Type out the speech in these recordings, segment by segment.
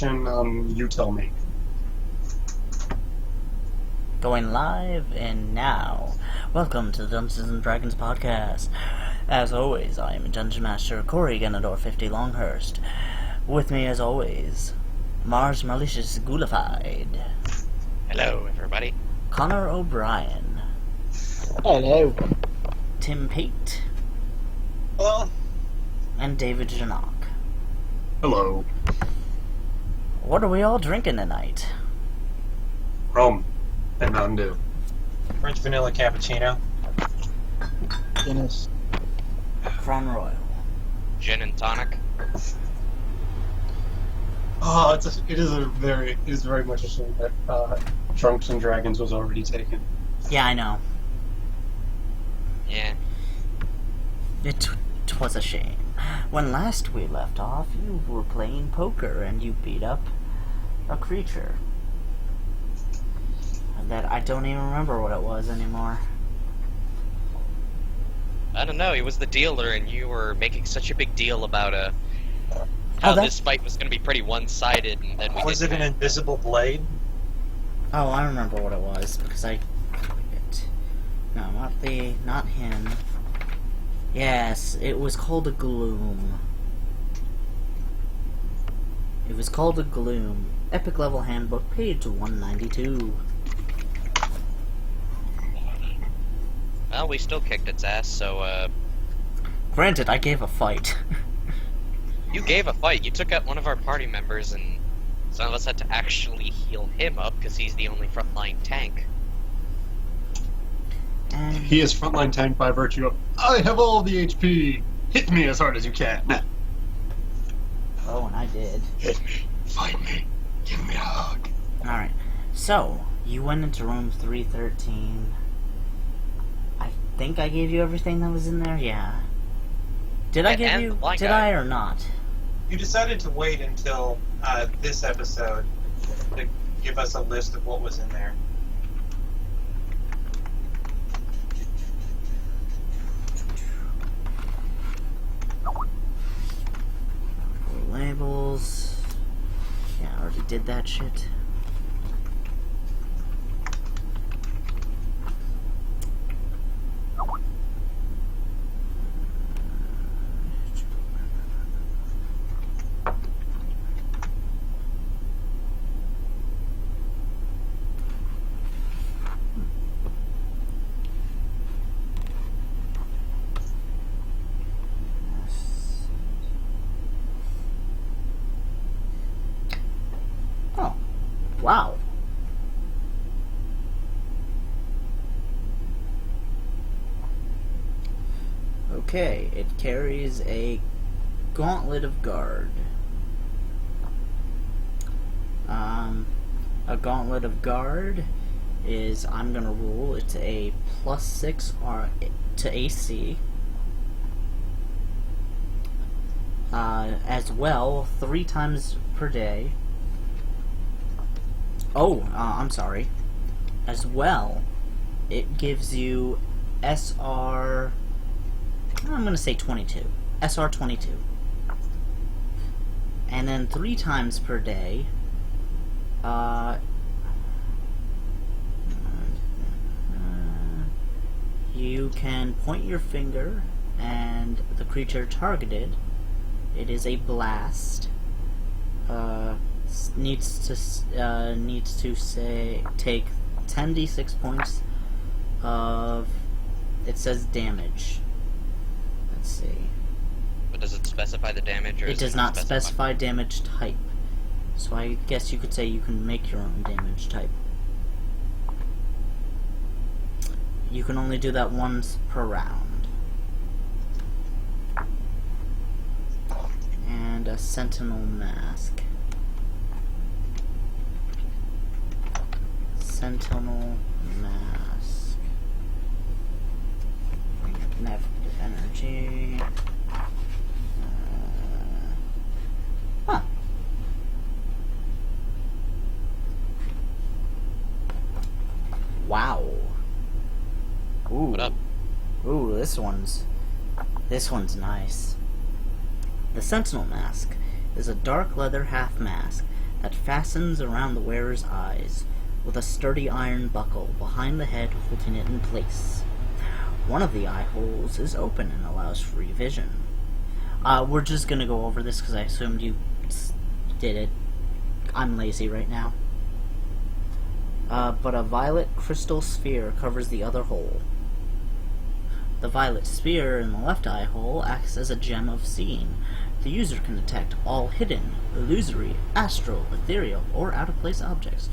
action, you tell me. Going live and now. Welcome to the Dunces and Dragons podcast. As always, I am Dungeon Master Corey Ganador 50 Longhurst. With me, as always, Mars Malicious Ghoulified. Hello, everybody. Connor O'Brien. Hello. Tim Pate. Hello. And David Janock. Hello. What are we all drinking tonight? Rum and Mountain Dew. French vanilla cappuccino. Guinness. Crown Royal. Gin and tonic. Oh, it is very much a shame that Drunks and Dragons was already taken. Yeah, I know. Yeah. It was a shame. When last we left off, you were playing poker and you beat up a creature. That I don't even remember what it was anymore. I don't know, he was the dealer and you were making such a big deal about how this fight was going to be pretty one-sided, and then we Was it an invisible blade? Oh, I remember what it was, because I... No, not him. Yes, it was called a Gloom. It was called a Gloom. Epic Level Handbook, page 192. Well, we still kicked its ass, so, Granted, I gave a fight. You gave a fight. You took out one of our party members, and some of us had to actually heal him up, because he's the only frontline tank. And He is frontline tank by virtue of, I have all the HP! Hit me as hard as you can! oh, and I did. Hit me! Fight me! Give me a hug! Alright, so, you went into room 313. I think I gave you everything that was in there? Yeah. Did I give And you... the blind Did guy. I or not? You decided to wait until this episode to give us a list of what was in there. Labels. Yeah, I already did that shit. Oh. Wow. Okay, it carries a Gauntlet of Guard. A Gauntlet of Guard is, I'm gonna rule, it's a +6 to AC. As well, 3 times per day. Oh, I'm sorry. As well, it gives you SR... I'm gonna say 22. SR 22. And then 3 times per day, you can point your finger and the creature targeted, it is a blast, needs to say take 10d6 points of, it says damage. Let's see. But does it specify the damage, or It does not specify damage type. So I guess you could say you can make your own damage type. You can only do that once per round. And a Sentinel Mask. Sentinel Mask. Negative energy. Huh. Wow. Ooh. What up? Ooh, this one's nice. The Sentinel Mask is a dark leather half mask that fastens around the wearer's eyes, with a sturdy iron buckle behind the head holding it in place. One of the eye holes is open and allows free vision. We're just gonna go over this because I assumed you did it. I'm lazy right now. But a violet crystal sphere covers the other hole. The violet sphere in the left eye hole acts as a gem of seeing. The user can detect all hidden, illusory, astral, ethereal, or out-of-place objects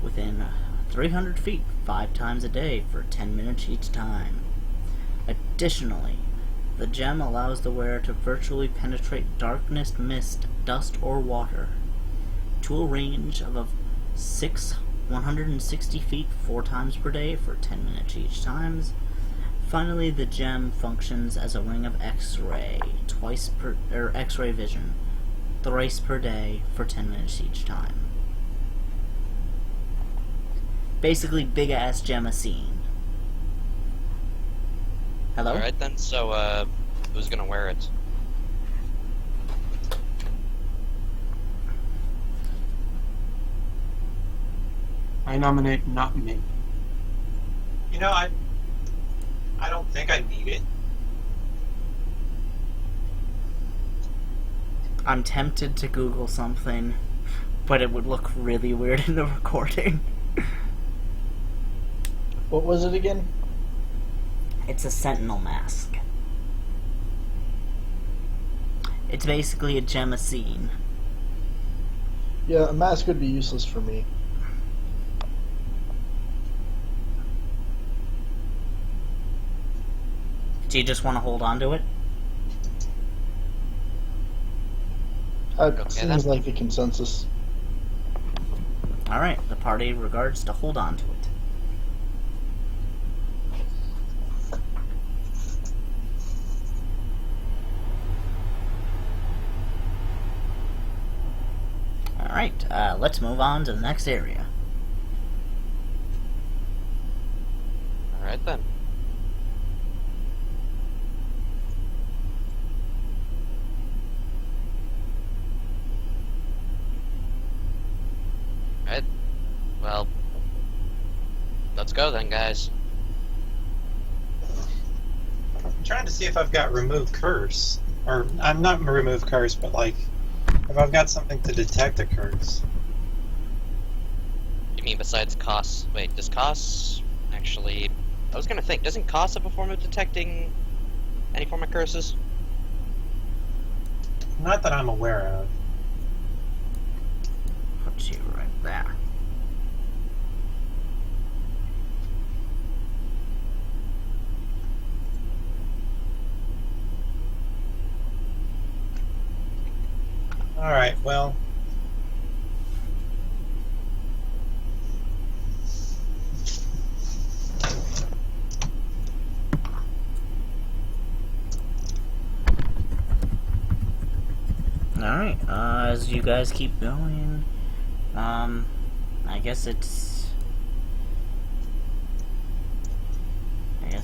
within 300 feet 5 times a day for 10 minutes each time. Additionally, the gem allows the wearer to virtually penetrate darkness, mist, dust, or water to a range of 160 feet 4 times per day for 10 minutes each time. Finally, the gem functions as a ring of X-ray X-ray vision, thrice per day for 10 minutes each time. Basically, big ass gem of seeing. Hello? Alright then, so, who's gonna wear it? I nominate not me. You know, I don't think I need it. I'm tempted to Google something, but it would look really weird in the recording. What was it again? It's a sentinel mask. It's basically a gem of seeing. Yeah, a mask would be useless for me. Do you just want to hold on to it? That seems like the consensus. Alright, the party regards to hold on to it. Alright, let's move on to the next area. Alright then. Alright. Well, let's go then, guys. I'm trying to see if I've got remove curse. Or, I'm not remove curse, but like, if I've got something to detect a curse. You mean besides Koss? Wait, does Koss actually... I was gonna think, doesn't Koss have a form of detecting any form of curses? Not that I'm aware of. Put you right there. Alright, well. Alright, as you guys keep going, I guess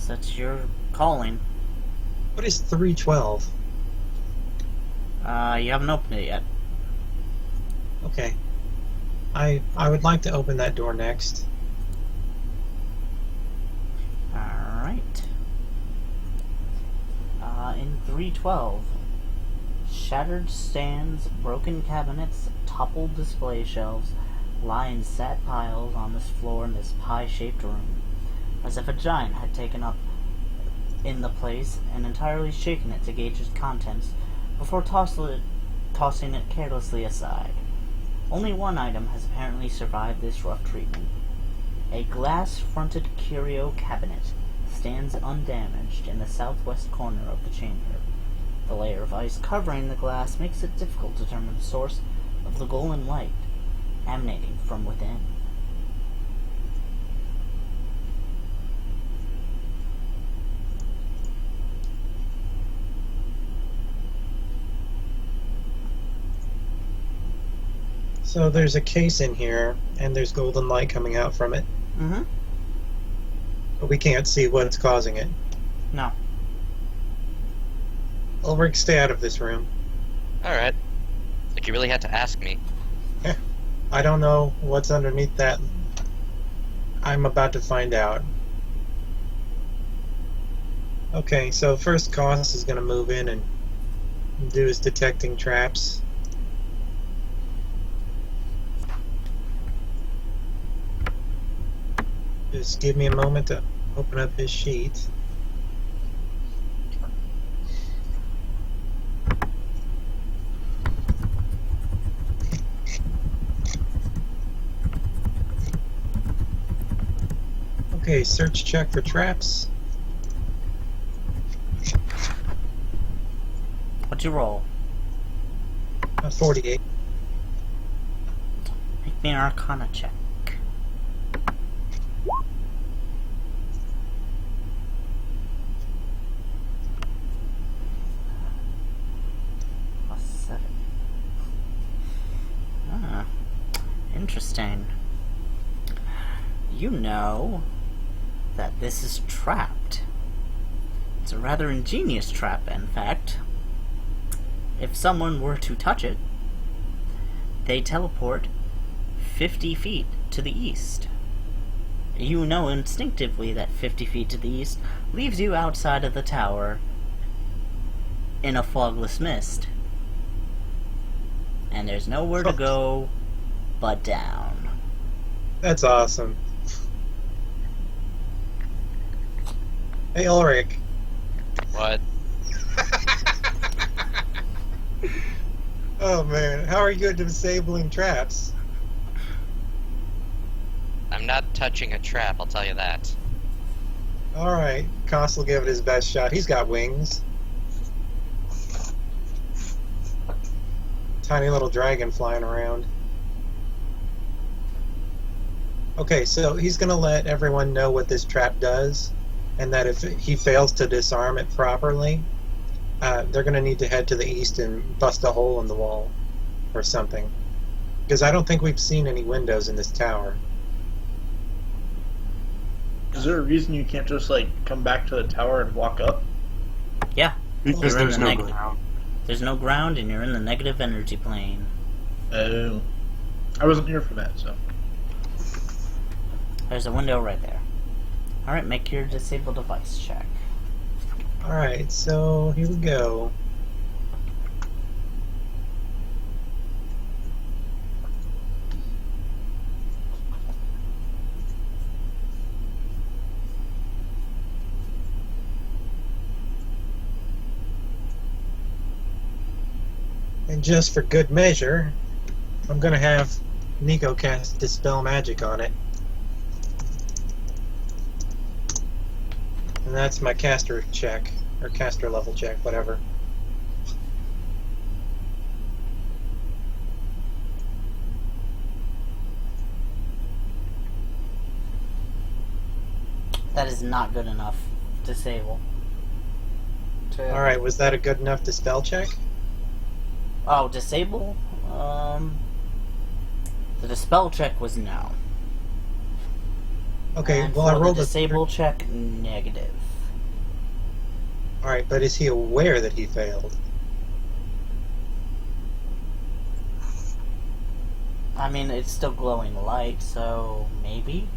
that's your calling. What is 312? You haven't opened it yet. Okay. I would like to open that door next. Alright. In 312, shattered stands, broken cabinets, toppled display shelves lie in sad piles on this floor in this pie-shaped room, as if a giant had taken up in the place and entirely shaken it to gauge its contents before tossing it carelessly aside. Only one item has apparently survived this rough treatment. A glass-fronted curio cabinet stands undamaged in the southwest corner of the chamber. The layer of ice covering the glass makes it difficult to determine the source of the golden light emanating from within. So there's a case in here, and there's golden light coming out from it. Mm-hmm. But we can't see what's causing it. No. Ulrich, stay out of this room. Alright. Like you really had to ask me. I don't know what's underneath that. I'm about to find out. Okay, so first Koss is going to move in and do his detecting traps. Just give me a moment to open up his sheet. Okay, search check for traps. What'd you roll? 48. Make me an Arcana check. +7. Ah, interesting. You know that this is trapped. It's a rather ingenious trap, in fact. If someone were to touch it, they teleport 50 feet to the east. You know instinctively that 50 feet to the east leaves you outside of the tower in a fogless mist. And there's nowhere to go but down. That's awesome. Hey, Ulrich. What? Oh man, how are you at disabling traps? I'm not touching a trap, I'll tell you that. Alright, Koss will give it his best shot. He's got wings. Tiny little dragon flying around. Okay, so he's gonna let everyone know what this trap does, and that if he fails to disarm it properly, they're gonna need to head to the east and bust a hole in the wall or something. Because I don't think we've seen any windows in this tower. Is there a reason you can't just like come back to the tower and walk up? Yeah, Because You're in there's the no negative. ground. There's no ground and you're in the negative energy plane. Oh, I wasn't here for that, so. There's a window right there. Alright, make your disable device check. Alright, so here we go. And just for good measure, I'm gonna have Nico cast Dispel Magic on it. And that's my caster check, or caster level check, whatever. That is not good enough. Disable. Alright, was that a good enough Dispel check? Oh, disable? The dispel check was no. Okay, And well for I rolled the a disable check, negative. Alright, but is he aware that he failed? I mean, it's still glowing light, so maybe?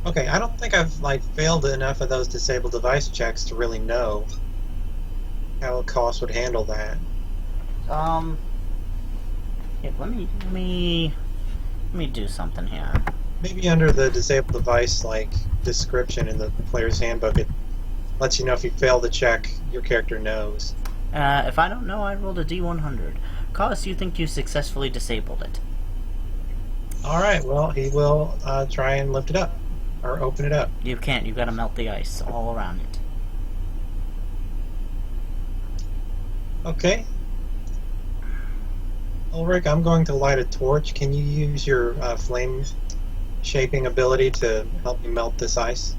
Okay, I don't think I've like failed enough of those disable device checks to really know how a Koss would handle that. Yeah, let me do something here. Maybe under the disable device like description in the player's handbook, it lets you know if you fail the check, your character knows. If I don't know, I rolled a D100. Cause you think you successfully disabled it. Alright, well, he will try and lift it up, or open it up. You can't, you gotta melt the ice all around it. Okay. Ulrich, I'm going to light a torch. Can you use your flame shaping ability to help me melt this ice?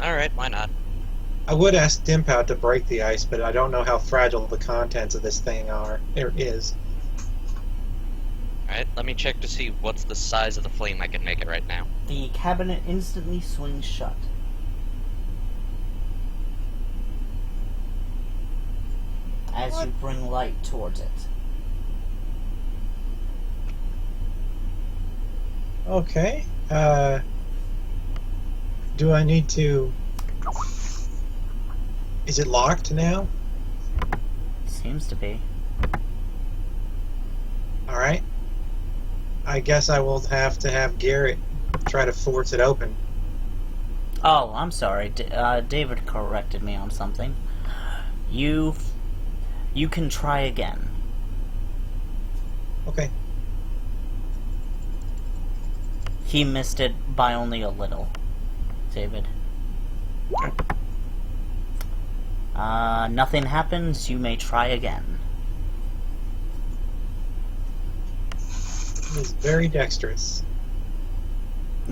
Alright, why not? I would ask Dimpow to break the ice, but I don't know how fragile the contents of this thing are. There is. Alright, let me check to see what's the size of the flame I can make it right now. The cabinet instantly swings shut. As you bring light towards it. Okay. Do I need to... Is it locked now? Seems to be. Alright. I guess I will have to have Garrett try to force it open. Oh, I'm sorry. David corrected me on something. You can try again. Okay. He missed it by only a little, David. Nothing happens. You may try again. He is very dexterous.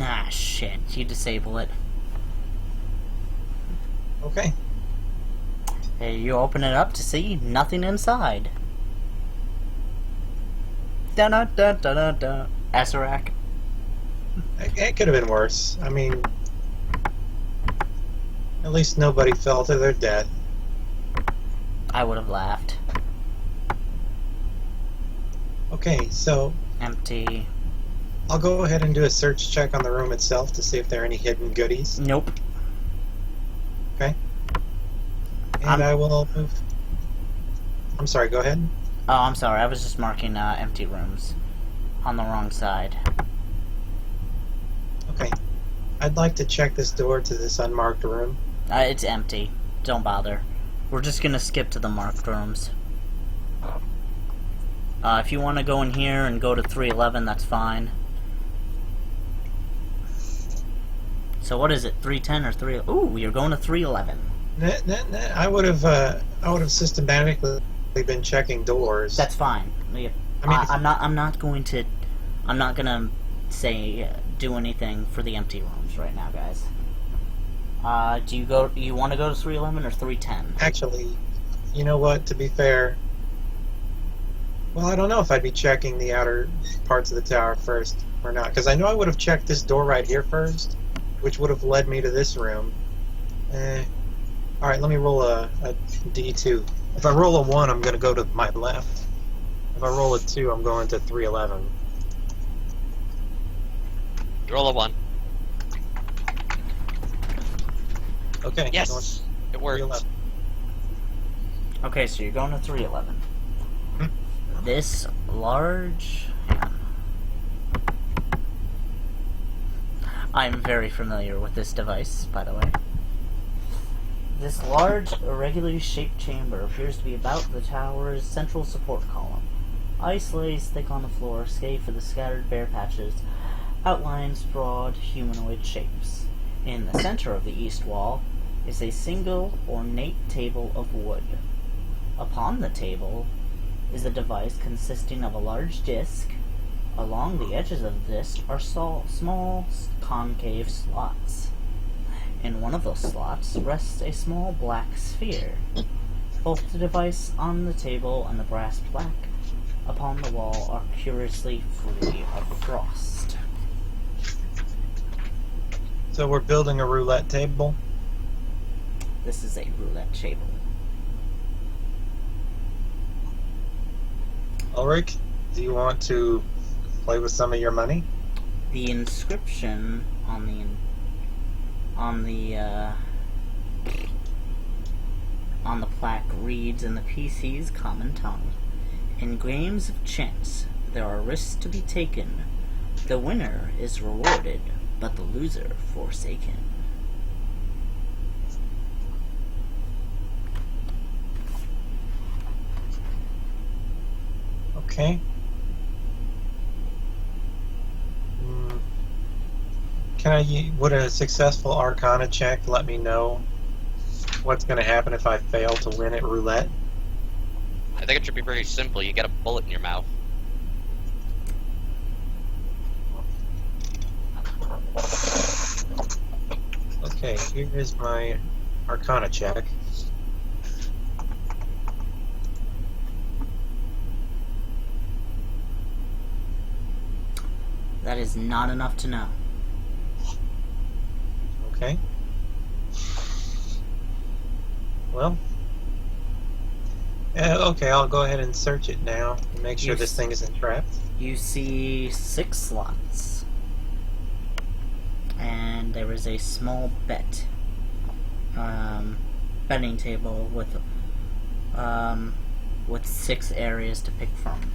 Ah, shit. You disable it. Okay. Hey, you open it up to see nothing inside. Da-da-da-da-da-da. Asarak. It could have been worse. I mean, at least nobody fell to their death. I would have laughed. Okay, so Empty. I'll go ahead and do a search check on the room itself to see if there are any hidden goodies. Nope. Okay. And I will move. I'm sorry, go ahead. Oh, I'm sorry. I was just marking empty rooms on the wrong side. Okay. I'd like to check this door to this unmarked room. It's empty. Don't bother. We're just gonna skip to the marked rooms. If you want to go in here and go to 311, that's fine. So what is it? 310 or 3? Ooh, you're going to 311. I would have systematically been checking doors. That's fine. Yeah. I mean, I'm not gonna say do anything for the empty rooms right now, guys. Do you want to go to 311 or 310? Actually, you know what? To be fair, well, I don't know if I'd be checking the outer parts of the tower first or not, because I know I would have checked this door right here first, which would have led me to this room. All right, let me roll a D2. If I roll a 1, I'm going to go to my left. If I roll a 2, I'm going to 311. Roll a 1. Okay. Yes! It worked. 311. Okay, so you're going to 311. This large... I'm very familiar with this device, by the way. This large, irregularly shaped chamber appears to be about the tower's central support column. Ice lays thick on the floor, save for the scattered bare patches, outlines broad humanoid shapes. In the center of the east wall is a single ornate table of wood. Upon the table is a device consisting of a large disc. Along the edges of the disc are small concave slots. In one of those slots rests a small black sphere. Both the device on the table and the brass plaque upon the wall are curiously free of frost. So we're building a roulette table? This is a roulette table. Ulrich, do you want to play with some of your money? The inscription on the plaque reads in the PC's common tongue: "In games of chance, there are risks to be taken. The winner is rewarded, but the loser forsaken." Okay. Would a successful Arcana check let me know what's going to happen if I fail to win at roulette? I think it should be very simple. You get a bullet in your mouth. Okay, here is my Arcana check. That is not enough to know. Okay. Well. Okay, I'll go ahead and search it now and make sure this thing isn't trapped. You see 6 slots. and there is a small betting table with 6 areas to pick from.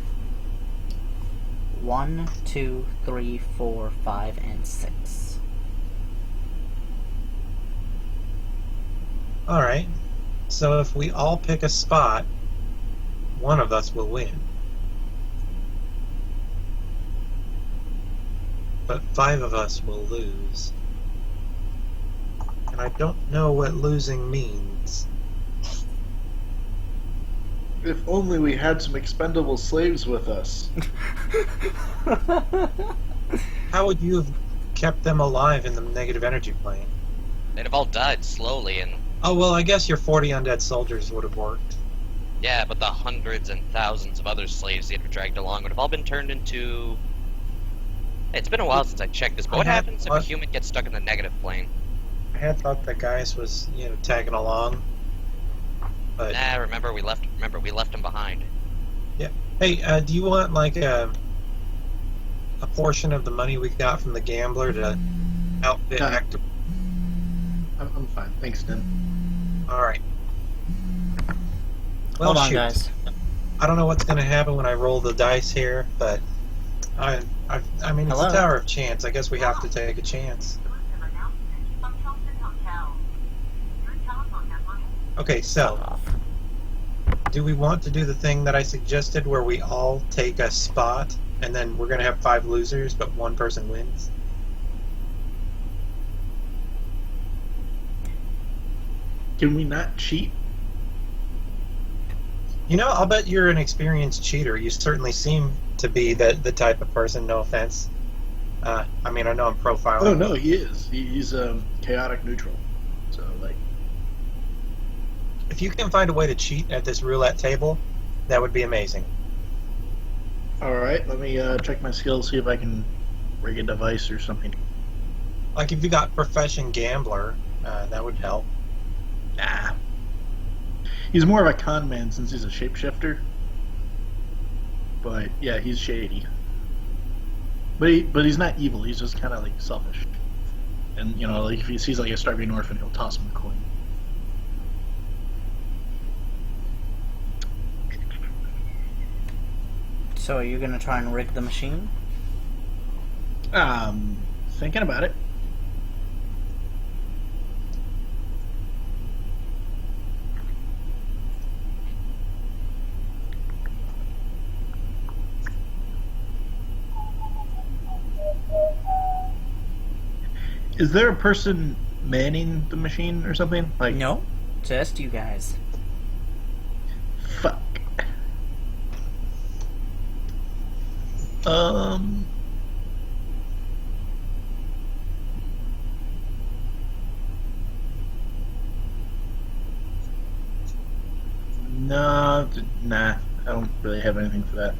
1, 2, 3, 4, 5, and 6. Alright. So if we all pick a spot, one of us will win. But 5 of us will lose. And I don't know what losing means. If only we had some expendable slaves with us. How would you have kept them alive in the negative energy plane? They'd have all died slowly, and Oh, well, I guess your 40 undead soldiers would have worked. yeah, but the hundreds and thousands of other slaves they'd have dragged along would have all been turned into... It's been a while since I checked this, but what happens if a human gets stuck in the negative plane? I had thought that Gaius was, tagging along. But Nah, remember we left him behind. hey, do you want like a portion of the money we got from the gambler to outfit Yeah. active? I'm fine. Thanks, Dan. All right. Well, Hold on, shoot. guys. I don't know what's going to happen when I roll the dice here, but I mean, it's Hello? a tower of chance. I guess we have to take a chance. Okay, so Off. do we want to do the thing that I suggested where we all take a spot and then we're going to have 5 losers, but one person wins? Can we not cheat? I'll bet you're an experienced cheater. You certainly seem to be the type of person, no offense. I mean, I know I'm profiling. Oh no, he is. He's chaotic neutral. So like, If you can find a way to cheat at this roulette table, that would be amazing. all right. Let me check my skills, see if I can rig a device or something. Like if you got profession gambler, that would help. Nah. He's more of a con man since he's a shapeshifter. But yeah, he's shady. But he's not evil. He's just kind of like selfish. And like if he sees like a starving orphan, he'll toss him a coin. So are you gonna try and rig the machine? Thinking about it. Is there a person manning the machine or something? Like, No, just you guys. fuck. No, nah. I don't really have anything for that.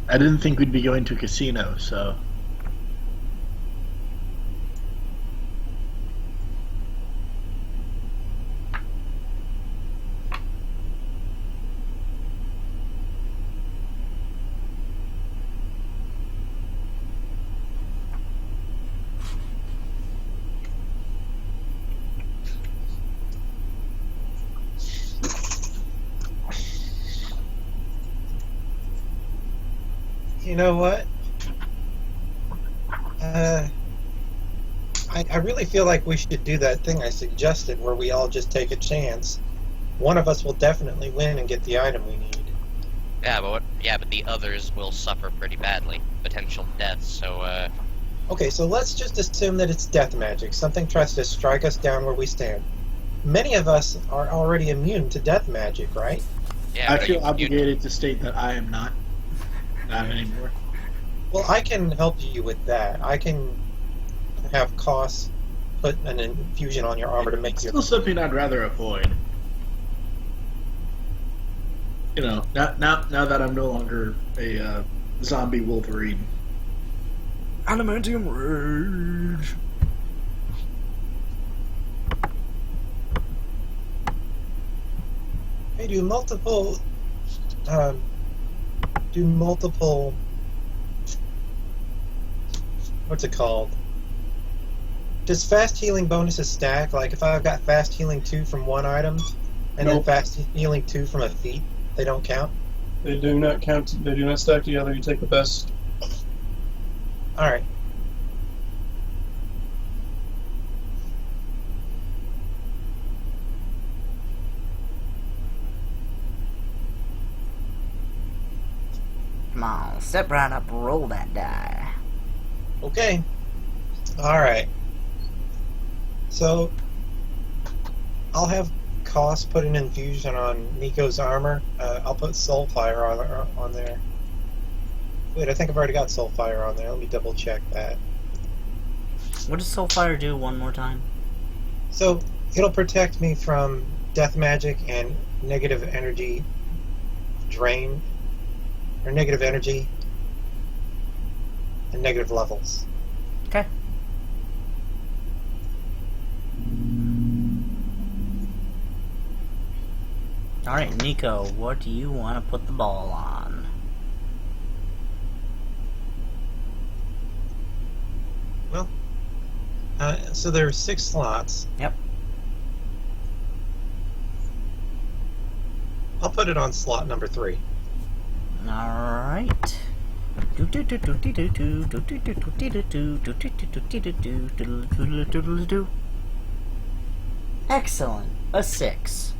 I didn't think we'd be going to a casino, so. You know what? I really feel like we should do that thing I suggested where we all just take a chance. One of us will definitely win and get the item we need. But the others will suffer pretty badly. Potential deaths, so, Okay, so let's just assume that it's death magic. Something tries to strike us down where we stand. Many of us are already immune to death magic, right? yeah, I but feel you- obligated to state that I am not. Not anymore. Well, I can help you with that. I can have Koss put an infusion on your armor to make It's you... still something I'd rather avoid. Now that I'm no longer a zombie Wolverine. Adamantium rage. Hey, do multiple. What's it called? Does fast healing bonuses stack? Like if I've got fast healing 2 from one item, and then Nope. fast healing 2 from a feat, they don't count? They do not count. They do not stack together. You take the best. Alright. Come on, step right up, roll that die. Okay. Alright. So, I'll have Cost put an infusion on Nico's armor. I'll put Soulfire on there. Wait, I think I've already got Soulfire on there. Let me double check that. What does Soulfire do one more time? So, it'll protect me from death magic and negative energy drain. Or negative energy. And negative levels. Okay. Alright, Nico, what do you want to put the ball on? Well, so there are 6 slots. Yep. I'll put it on slot number 3. Alright. Excellent. A 6.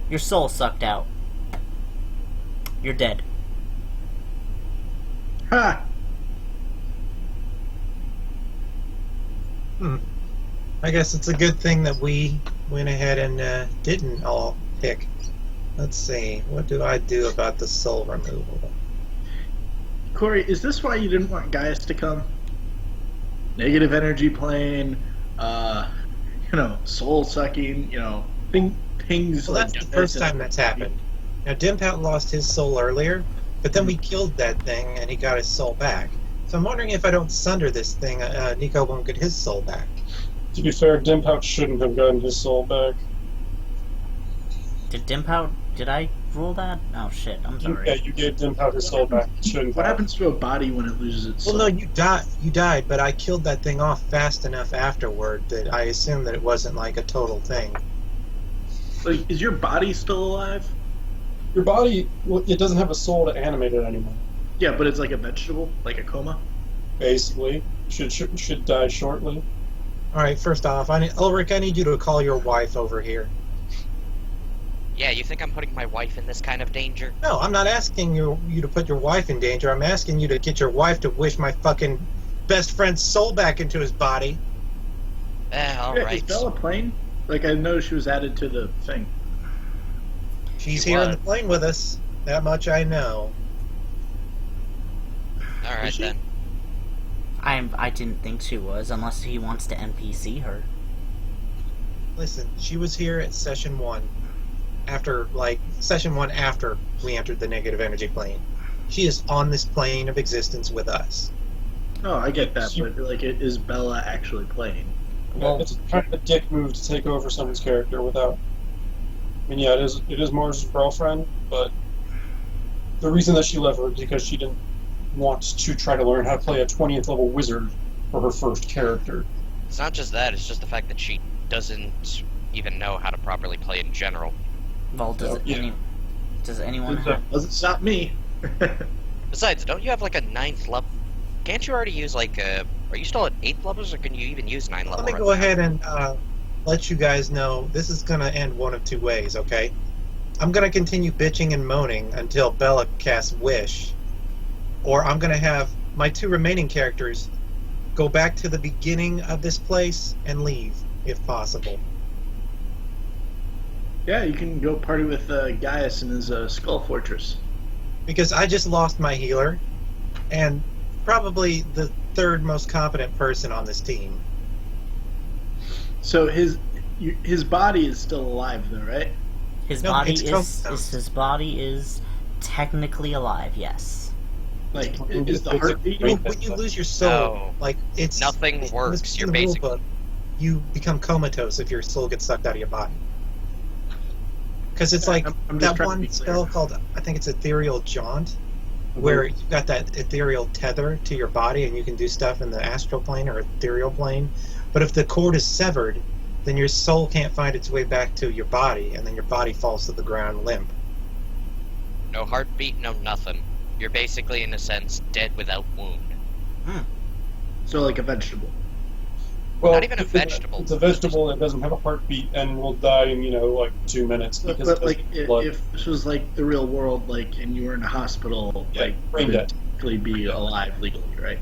Your soul sucked out. You're dead. Ha! I guess it's a good thing that we went ahead and didn't all pick. Let's see. What do I do about the soul removal? Corey, is this why you didn't want Gaius to come? Negative energy plane, soul sucking, things Well, like that's the first time that's happened. Now, Dimpout lost his soul earlier, but then we killed that thing and he got his soul back. So I'm wondering if I don't sunder this thing, Nico won't get his soul back. To be fair, Dimpout shouldn't have gotten his soul back. Did I roll that? Oh shit, I'm sorry. Yeah, you gave Dimpout his soul back. He shouldn't What have. happens to a body when it loses its soul? Well, no, you died, but I killed that thing off fast enough afterward that I assumed that it wasn't like a total thing. Like, is your body still alive? Your body, well, it doesn't have a soul to animate it anymore. Yeah, but it's like a vegetable, like a coma. Basically, should die shortly. All right, first off, Ulrich, I need you to call your wife over here. Yeah, you think I'm putting my wife in this kind of danger? No, I'm not asking you to put your wife in danger. I'm asking you to get your wife to wish my fucking best friend's soul back into his body. Is Alright. Bella playing? Like, I noticed she was added to the thing. She's She here in was. the plane with us. That much I know. Alright she? then. I didn't think she was, unless he wants to NPC her. Listen, she was here at session 1. After we entered the negative energy plane. She is on this plane of existence with us. Oh, I get that, She- but like, is Bella actually playing? Well- It's kind of a dick move to take over someone's character without. I mean, yeah, it is Mars' girlfriend, but the reason that she left was because she didn't want to try to learn how to play a 20th level wizard for her first character. It's not just that, it's just the fact that she doesn't even know how to properly play in general. Well, does anyone have... Doesn't stop me. Besides, don't you have like a 9th level? Can't you already use like a... Are you still at 8th levels, or can you even use 9 level? Let me right go now? ahead and let you guys know this is going to end one of two ways, okay? I'm going to continue bitching and moaning until Bella casts Wish. Or I'm going to have my 2 remaining characters go back to the beginning of this place and leave, if possible. Yeah, you can go party with Gaius in his Skull Fortress. Because I just lost my healer, and probably the 3rd most competent person on this team. So his body is still alive, though, right? His No, body it's his body is technically alive, yes. Like, is the heartbeat? When you lose your soul, No. like it's Nothing it's works. in You're the rule basically... book, you become comatose if your soul gets sucked out of your body. Because it's like I'm just that trying to one be clear. spell called, I think it's Ethereal Jaunt, where you've got that ethereal tether to your body and you can do stuff in the astral plane or ethereal plane. But if the cord is severed, then your soul can't find its way back to your body, and then your body falls to the ground limp. No heartbeat, no nothing. You're basically, in a sense, dead without wound. So like a vegetable. Well, Not even a vegetable. It's a vegetable that doesn't have a heartbeat and will die in, like 2 minutes because But it like, doesn't have blood. if this was like the real world, like, and you were in a hospital, Yeah, like, brain you dead. would technically be alive legally, right?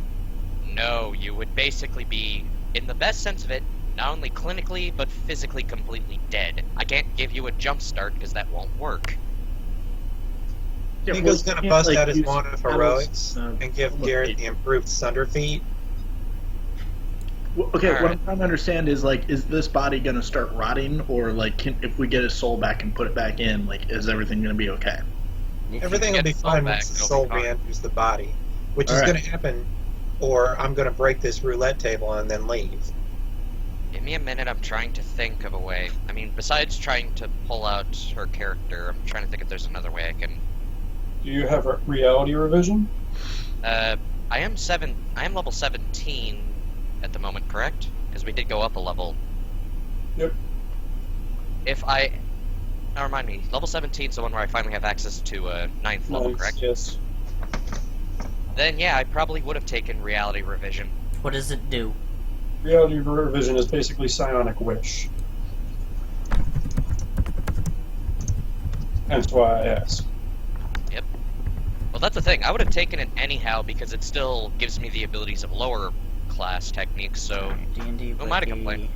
No, you would basically be, in the best sense of it, not only clinically, but physically completely dead. I can't give you a jump start because that won't work. Yeah, Nico's well, gonna you can't, bust like, out his use wand of paddles, heroics and give almost Garrett like- the improved Sunder feat. Well, okay, what Alright. I'm trying to understand is, like, is this body going to start rotting, or, like, if we get his soul back and put it back in, like, is everything going to be okay? If Everything will get be the soul fine back, once the it'll be soul fine. re-enters the body, which is Alright. going to happen, or I'm going to break this roulette table and then leave. Give me a minute, I'm trying to think of a way. I mean, besides trying to pull out her character, I'm trying to think if there's another way I can... Do you have a reality revision? I am level 17 at the moment, correct? Because we did go up a level. Yep. Now remind me, level 17 is the one where I finally have access to 9th level, Nice, correct? Yes. Then yeah, I probably would have taken reality revision. What does it do? Reality revision is basically psionic wish. Hence why I asked. Well, that's the thing. I would have taken it anyhow because it still gives me the abilities of lower class techniques. So D&D. who am I to complain?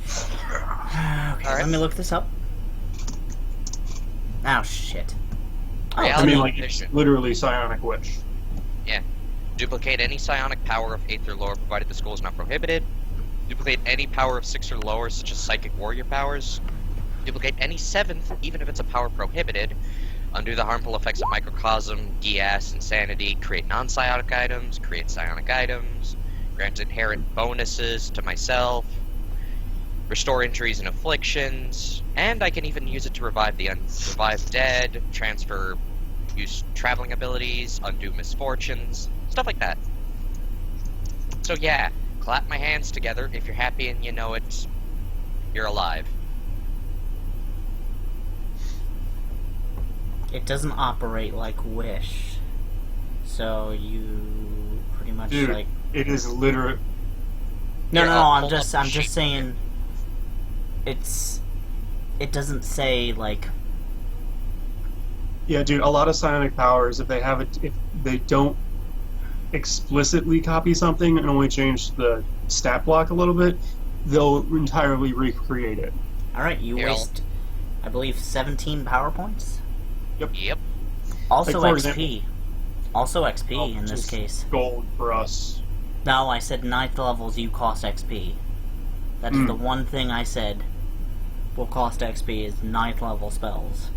Okay, Alright. let me look this up. Oh shit. Oh, Reality I mean, like, it's revision. literally psionic wish. Duplicate any psionic power of 8th or lower, provided the school is not prohibited. Duplicate any power of 6 or lower, such as psychic warrior powers. Duplicate any 7th, even if it's a power prohibited. Undo the harmful effects of microcosm, gas, insanity. Create non-psionic items. Create psionic items. Grant inherent bonuses to myself. Restore injuries and afflictions. And I can even use it to revive the revived dead. Use traveling abilities. Undo misfortunes. Stuff like that. So yeah, clap my hands together if you're happy and you know it. You're alive. It doesn't operate like Wish, so you pretty much Dude, like. it is literally. No, Here, no, no. I'll I'm pull just up the sheet. saying. It doesn't say like. Yeah, dude, a lot of psionic powers, if they don't explicitly copy something and only change the stat block a little bit, they'll entirely recreate it. All right, you Here, I'll- waste, I believe, 17 power points. Yep. Also Like, for XP. Also XP Oh, in this just case. Gold for us. No, I said 9th levels. You cost XP. That is the one thing I said. Will cost XP is 9th level spells.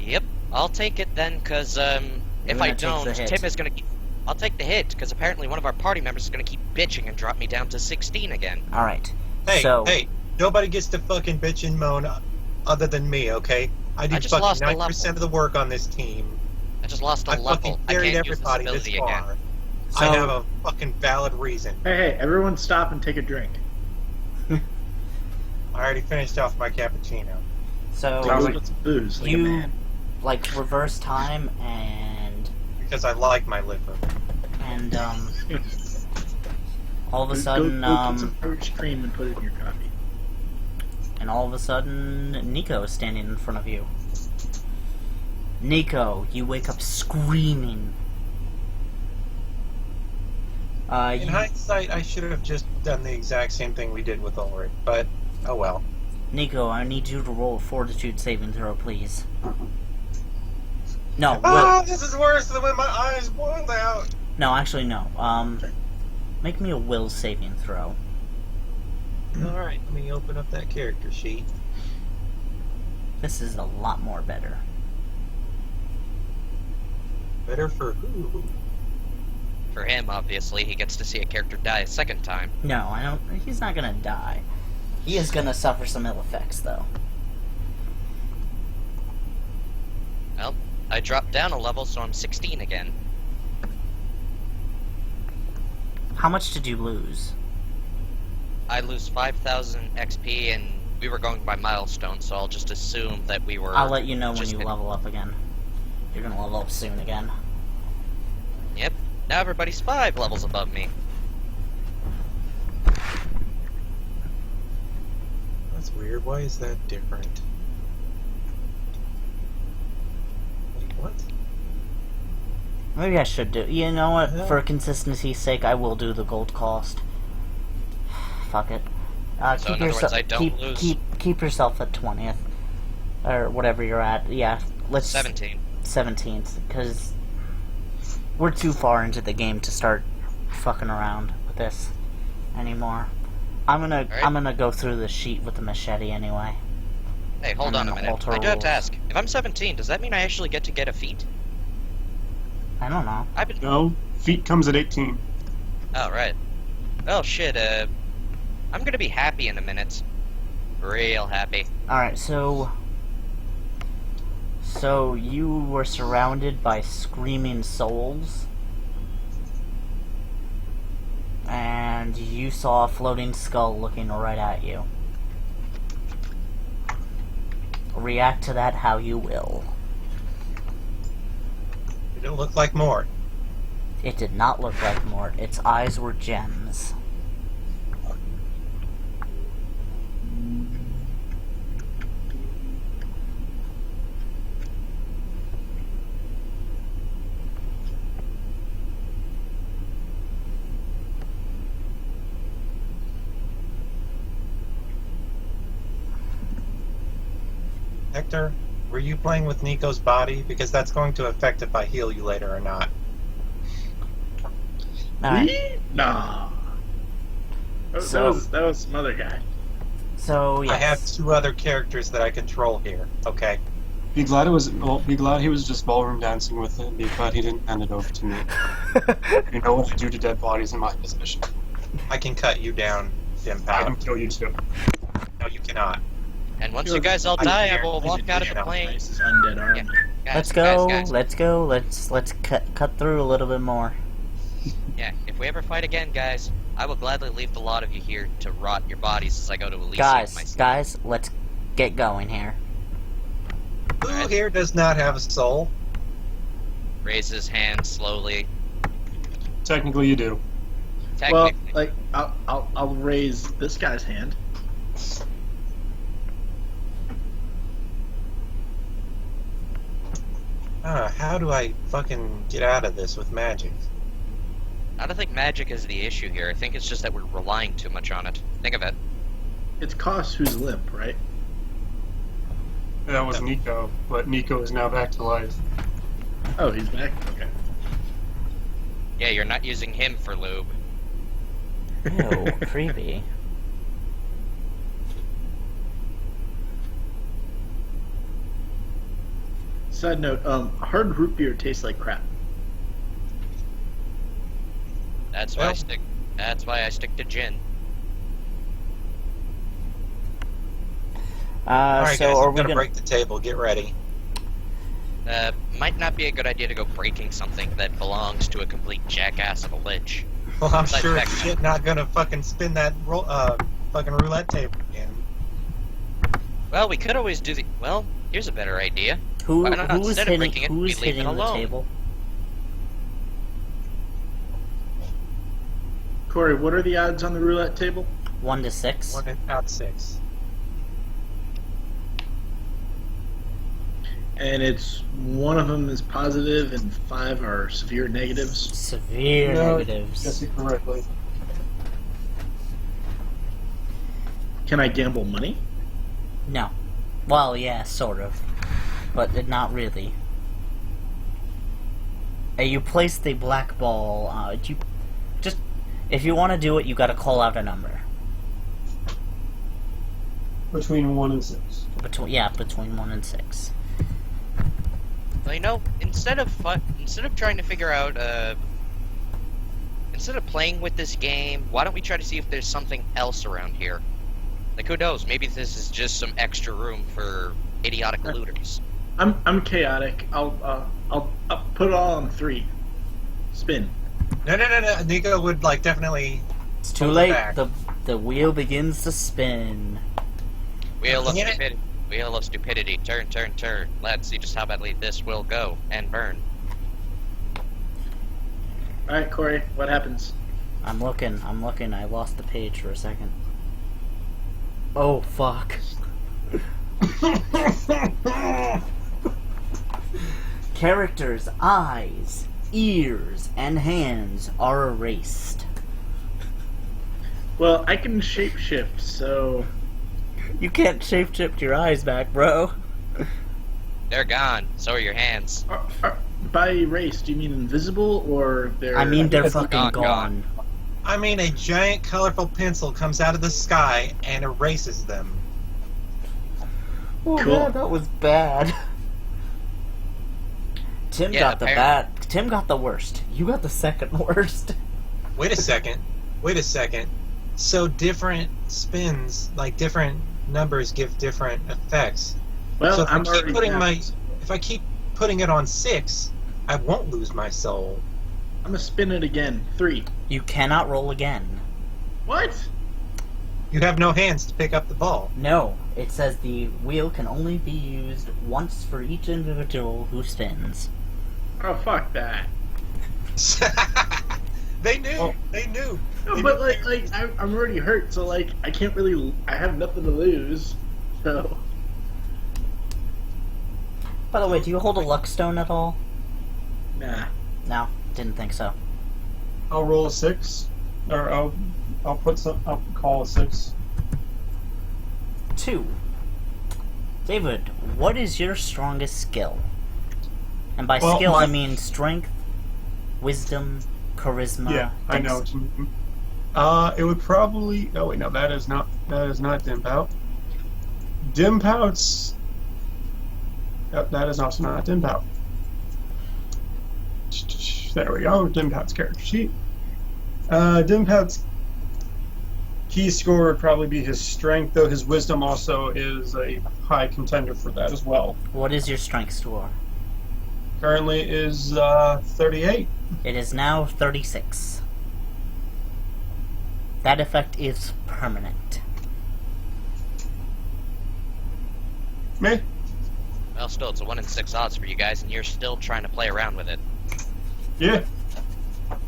Yep. I'll take it then, cause if gonna I take the don't, hit. Tim is gonna keep... I'll take the hit, because apparently one of our party members is gonna keep bitching and drop me down to 16 again. All right. Hey, So- hey, nobody gets to fucking bitch and moan other than me, okay? I do just fucking lost a 90% of the work on this team. I just lost a I level. fucking I carried can't use this everybody this ability far. again. I So- have a fucking valid reason. Hey, everyone stop and take a drink. I already finished off my cappuccino. So Sounds Go get some booze, like a you man. like reverse time Because I like my liver. and all of a Go sudden get some Irish cream and put it in your coffee. and all of a sudden Nico is standing in front of you. Nico, you wake up screaming. In You, hindsight, I should have just done the exact same thing we did with Ulrich, but oh well. Nico, I need you to roll a fortitude saving throw, please. No, Oh, Will. this is worse than when my eyes boiled out. No, actually, no. Make me a will saving throw. Alright, let me open up that character sheet. This is a lot more better. Better for who? For him, obviously, he gets to see a character die a second time. No, I don't. He's not gonna die. He is gonna suffer some ill effects, though. I dropped down a level, so I'm 16 again. How much did you lose? I lose 5,000 XP, and we were going by milestones, so I'll just assume that we were... I'll let you know when just you level up again. You're gonna level up soon again. Yep. Now everybody's 5 levels above me. That's weird. Why is that different? Wait, what? Maybe I should do. You know what? Yeah. For consistency's sake, I will do the gold cost. Fuck it. So in other words, I don't lose- keep yourself at 20th or whatever you're at. Yeah, let's 17. 17th, because we're too far into the game to start fucking around with this anymore. I'm gonna go through the sheet with the machete anyway. Hey, hold And on a then minute. alter I do have to rules. ask. If I'm 17, does that mean I actually get to get a feat? I don't know. I've been... No, feet comes at 18. Oh, right. Well, shit, I'm gonna be happy in a minute. Real happy. Alright, so you were surrounded by screaming souls, and you saw a floating skull looking right at you. React to that how you will. Did it look like Mort? It did not look like Mort. Its eyes were gems. Hector, were you playing with Nico's body? Because that's going to affect if I heal you later or not. Alright, Me? Nah. So- That was some other guy. so yes. I have 2 other characters that I control here. Okay. Be glad he was just ballroom dancing with it. Be glad he didn't hand it over to me. You know what I do to dead bodies in my possession. I can cut you down, I Dimpow. can kill you too. No, you cannot. And once Sure. you guys all I die, I dare will you walk to out of do the that. plane. Nice is undead arm. Yeah. Guys, Let's go. guys. Let's go. Let's cut through a little bit more. Yeah, if we ever fight again, guys, I will gladly leave the lot of you here to rot your bodies as I go to Elysium myself. Guys, let's get going here. Who here does not have a soul? Raise his hand slowly. Technically, you do. Well, Technically, like I'll raise this guy's hand. How do I fucking get out of this with magic? I don't think magic is the issue here. I think it's just that we're relying too much on it. Think of it. It's Koss who's limp, right? That was Nico, but Nico is now back to life. Oh, he's back. Okay. Yeah, you're not using him for lube. Ew, creepy. Side note: hard root beer tastes like crap. That's why Well- I stick. That's why I stick to gin. Alright, So guys, are I'm we gonna break the table. Get ready. Might not be a good idea to go breaking something that belongs to a complete jackass of a lich. Well, I'm Side sure effect. as shit not gonna fucking spin that fucking roulette table again. Well, we could always do the. Well, here's a better idea. Who Why not who is instead of hitting breaking it, who we is leave it hitting the alone? table? Corey, what are the odds on the roulette table? 1 to 6. 1 out 6. And it's one of them is positive and 5 are severe negatives. Severe negatives. Guess it correctly. Can I gamble money? No. Well, yeah, sort of. But not really. You place the black ball, if you want to do it, you gotta call out a number. Between 1 and 6. Between 1 and 6. Well, you know, instead of trying to figure out, instead of playing with this game, why don't we try to see if there's something else around here? Like, who knows? Maybe this is just some extra room for idiotic looters. I'm chaotic. I'll put it all on 3. Spin. No. Nico would like definitely. It's too hold it late. back. The wheel begins to spin. Wheel of Damn it. stupidity. Wheel of stupidity. Turn, turn, turn. Let's see just how badly this will go and burn. All right, Corey. What happens? I'm looking. I lost the page for a second. Oh, fuck. Characters' eyes, ears, and hands are erased. Well, I can shapeshift, so You can't shapeshift your eyes back, bro. They're gone. So are your hands. by erased, do you mean invisible or they're? I mean, they're It's fucking gone, gone. I mean, a giant colorful pencil comes out of the sky and erases them. Oh Cool. man, that was bad. Tim Yeah, got the bad. Tim got the worst. You got the second worst. Wait a second. So different spins, like different numbers, give different effects. Well, So if I'm I keep already putting past- if I keep putting it on 6, I won't lose my soul. I'm gonna spin it again. 3. You cannot roll again. What? You have no hands to pick up the ball. No, it says the wheel can only be used once for each individual who spins. Oh, fuck that. They knew. Oh. They knew. No, but I'm already hurt, so like I can't really. I have nothing to lose. So By the way, do you hold a luck stone at all? nah. No, didn't think so. I'll roll a 6, or I'll call a 6. 2. David, what is your strongest skill? And by Well, skill, my- I mean strength, wisdom, charisma. Yeah, I know. dex- What you mean. It would probably. Oh wait, no, that is not dim pout. Dim pouts. Yep, that is also not dim pout. There we go. Dim pout's character sheet. Dim pout's key score would probably be his strength, though his wisdom also is a high contender for that as well. What is your strength score? Currently is 38. It is now 36. That effect is permanent. Me? Well, still, it's a 1 in 6 odds for you guys, and you're still trying to play around with it. Yeah.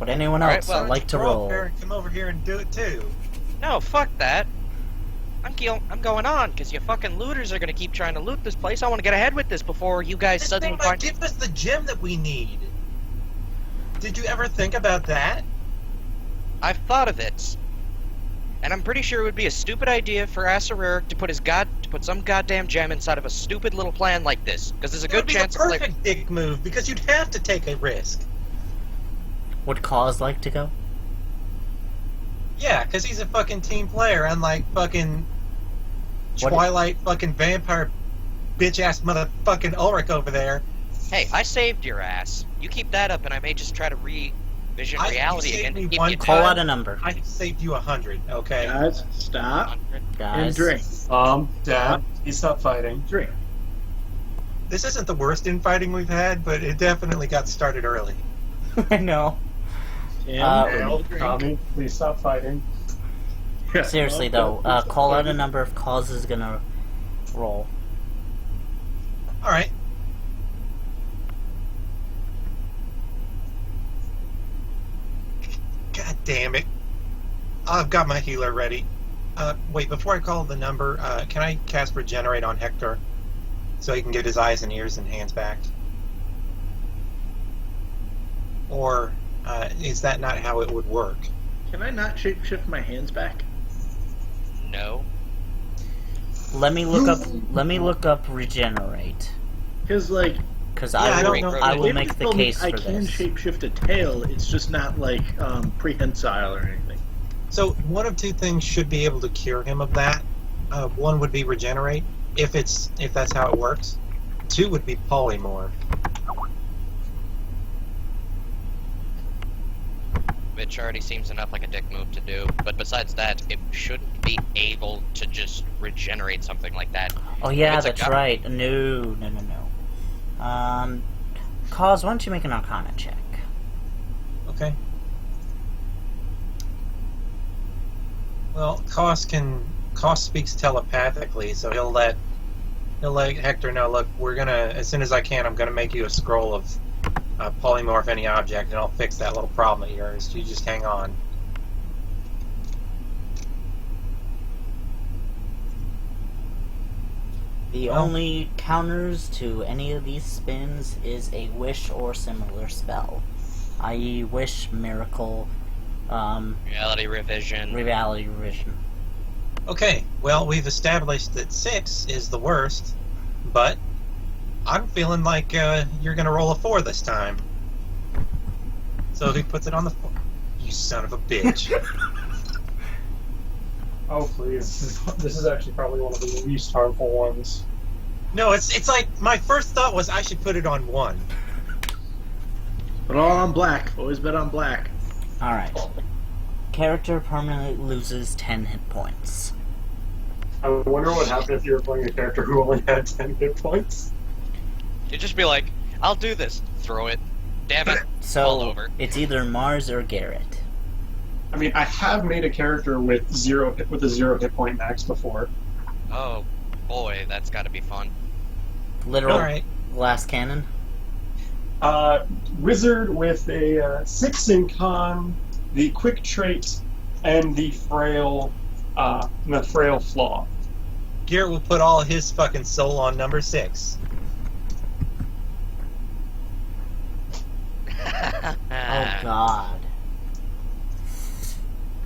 Would anyone Alright, else well, like to Roll roll? here, come over here and do it too. No, fuck that. I'm going on, because you fucking looters are gonna keep trying to loot this place. I want to get ahead with this before you guys This suddenly thing might find... give us the gem that we need. Did you ever think about that? I've thought of it. And I'm pretty sure it would be a stupid idea for Asarir to put some goddamn gem inside of a stupid little plan like this. Because there's a It good would be chance the of like, perfect dick move because you'd have to take a risk. Would Cause like to go? Yeah, because he's a fucking team player, unlike fucking What- Twilight fucking vampire bitch ass motherfucking Ulrich over there. hey, I saved your ass. You keep that up and I may just try to revision You reality saved again to me keep one you Call down. out a number. I have saved you 100, okay? Guys, stop and Guys. drink. Dad, please stop fighting. Drink. This isn't the worst infighting we've had, but it definitely got started early. I know. Tim, Dale, drink. Tommy, please stop fighting. Yeah. Seriously Well, though, call out a number if Cause is gonna roll. Alright. God damn it. I've got my healer ready. Wait, before I call the number, can I cast Regenerate on Hector? So he can get his eyes and ears and hands back? Or is that not how it would work? Can I not shapeshift my hands back? No. Let me look up regenerate. Because like Because Yeah, I I don't will, know. I will David make the told me case I for can this. shapeshift a tail. It's just not like prehensile or anything. So one of two things should be able to cure him of that. One would be Regenerate, if that's how it works. Two would be Polymorph. Which already seems enough like a dick move to do. But besides that, it shouldn't be able to just regenerate something like that. Oh yeah, It's a that's gut- right. No. Cause, why don't you make an Arcana check? Okay. Well, Koss speaks telepathically, so he'll let Hector know. Look, we're gonna, as soon as I can, I'm gonna make you a scroll of polymorph any object, and I'll fix that little problem of yours. You just hang on. The only counters to any of these spins is a wish or similar spell, i.e., wish, miracle, Reality revision. reality revision. Okay, well, we've established that 6 is the worst, but I'm feeling like you're gonna roll a 4 this time. So he puts it on the 4. You son of a bitch. Oh, please. This is actually probably one of the least harmful ones. No, it's like, my first thought was I should put it on 1. But all on black. Always bet on black. Alright. Character permanently loses 10 hit points. I wonder what happened if you were playing a character who only had 10 hit points. You'd just be like, I'll do this. Throw it. Damn it. Fall So, over. it's either Mars or Garrett. I mean, I have made a character with a 0 hit point max before. Oh, boy, that's gotta be fun. Literal Alright. glass cannon. Wizard with a 6 in con, the quick trait, and the frail flaw. Garrett will put all his fucking soul on number 6. Oh god.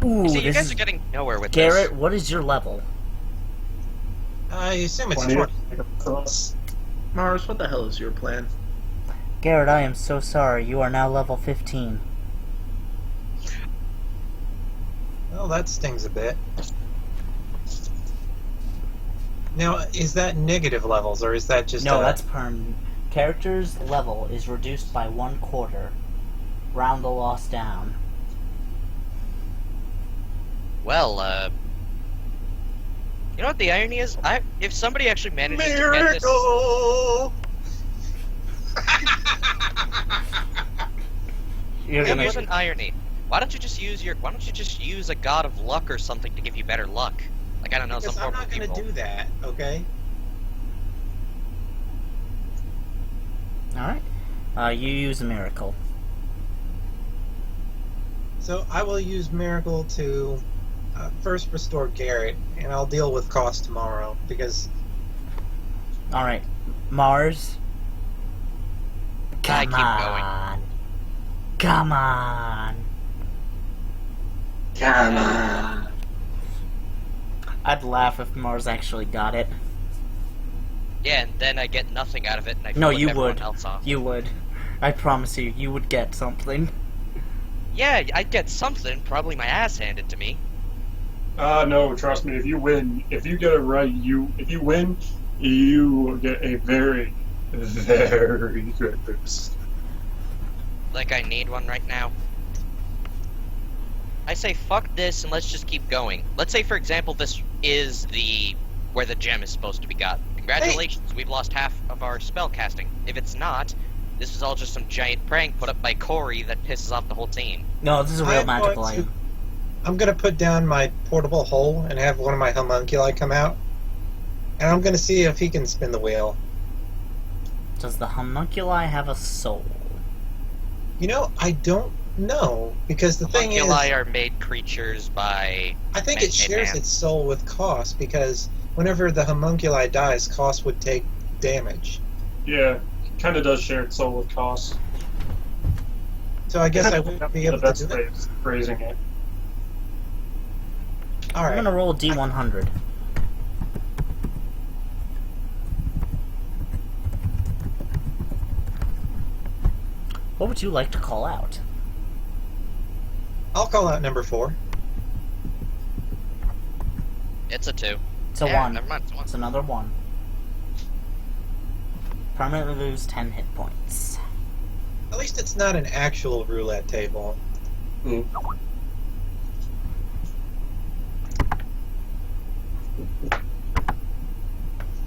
Ooh, See, you this guys is... are getting nowhere with Garrett, this. what is your level? I assume it's 20. 20. Mars, what the hell is your plan? Garrett, I am so sorry. You are now level 15. Well, that stings a bit. Now, is that negative levels, or is that just No, that's perm. Character's level is reduced by 1/4. Round the loss down. Well, you know what the irony is? If somebody actually manages to get this... Miracle! You're Yeah, gonna... more than irony. Why don't you just use a god of luck or something to give you better luck? Like, I don't know, Because some I'm form not of going to people. do that, okay? Alright. You use a miracle. So I will use Miracle to first restore Garrett, and I'll deal with Cost tomorrow, because... Alright. Mars. I Come keep going. on. Come on. Come on. I'd laugh if Mars actually got it. Yeah, and then I get nothing out of it, and I No, flip you everyone would. else off. You would. I promise you, you would get something. Yeah, I'd get something, probably my ass handed to me. No, trust me, if you win, if you get it right, if you win, you get a very, very good boost. Like I need one right now. I say fuck this and let's just keep going. Let's say, for example, this is where the gem is supposed to be got. Congratulations, we've lost half of our spell casting. If it's not, this is all just some giant prank put up by Corey that pisses off the whole team. No, this is a real I'm magical going to- item. I'm going to put down my portable hole and have one of my homunculi come out, and I'm going to see if he can spin the wheel. Does the homunculi have a soul? You know, I don't know, because the thing is... Homunculi are made creatures by... I think it man-made shares man. its soul with Koss, because whenever the homunculi dies, Koss would take damage. Yeah, kind of does share its soul with cost. So I guess I wouldn't be able the to best do way it. of phrasing it. I'm Alright. gonna roll a D100. What would you like to call out? I'll call out number 4. It's a 2. It's a Yeah, 1. never mind, it's a 1. It's another 1. Permanently lose 10 hit points. At least it's not an actual roulette table. Mm.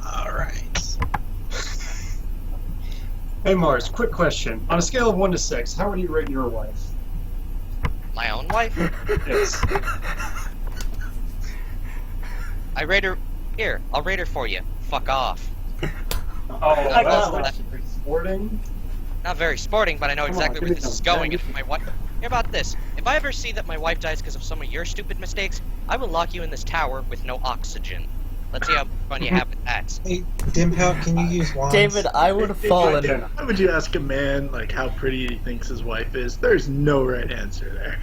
Alright. Hey Mars, quick question. On a scale of 1 to 6, how would you rate your wife? My own wife? Yes. I rate her. Here, I'll rate her for you. Fuck off. Oh, I that's got not very sporting. Not very sporting, but I know Come on, exactly give where me this is some. going. Yeah, If my wife. Hear about this. If I ever see that my wife dies because of some of your stupid mistakes, I will lock you in this tower with no oxygen. Let's see how much fun you have with that. Hey, Dimpout, can you use wands? David, I would have fallen. Yeah. Why would you ask a man like how pretty he thinks his wife is? There's no right answer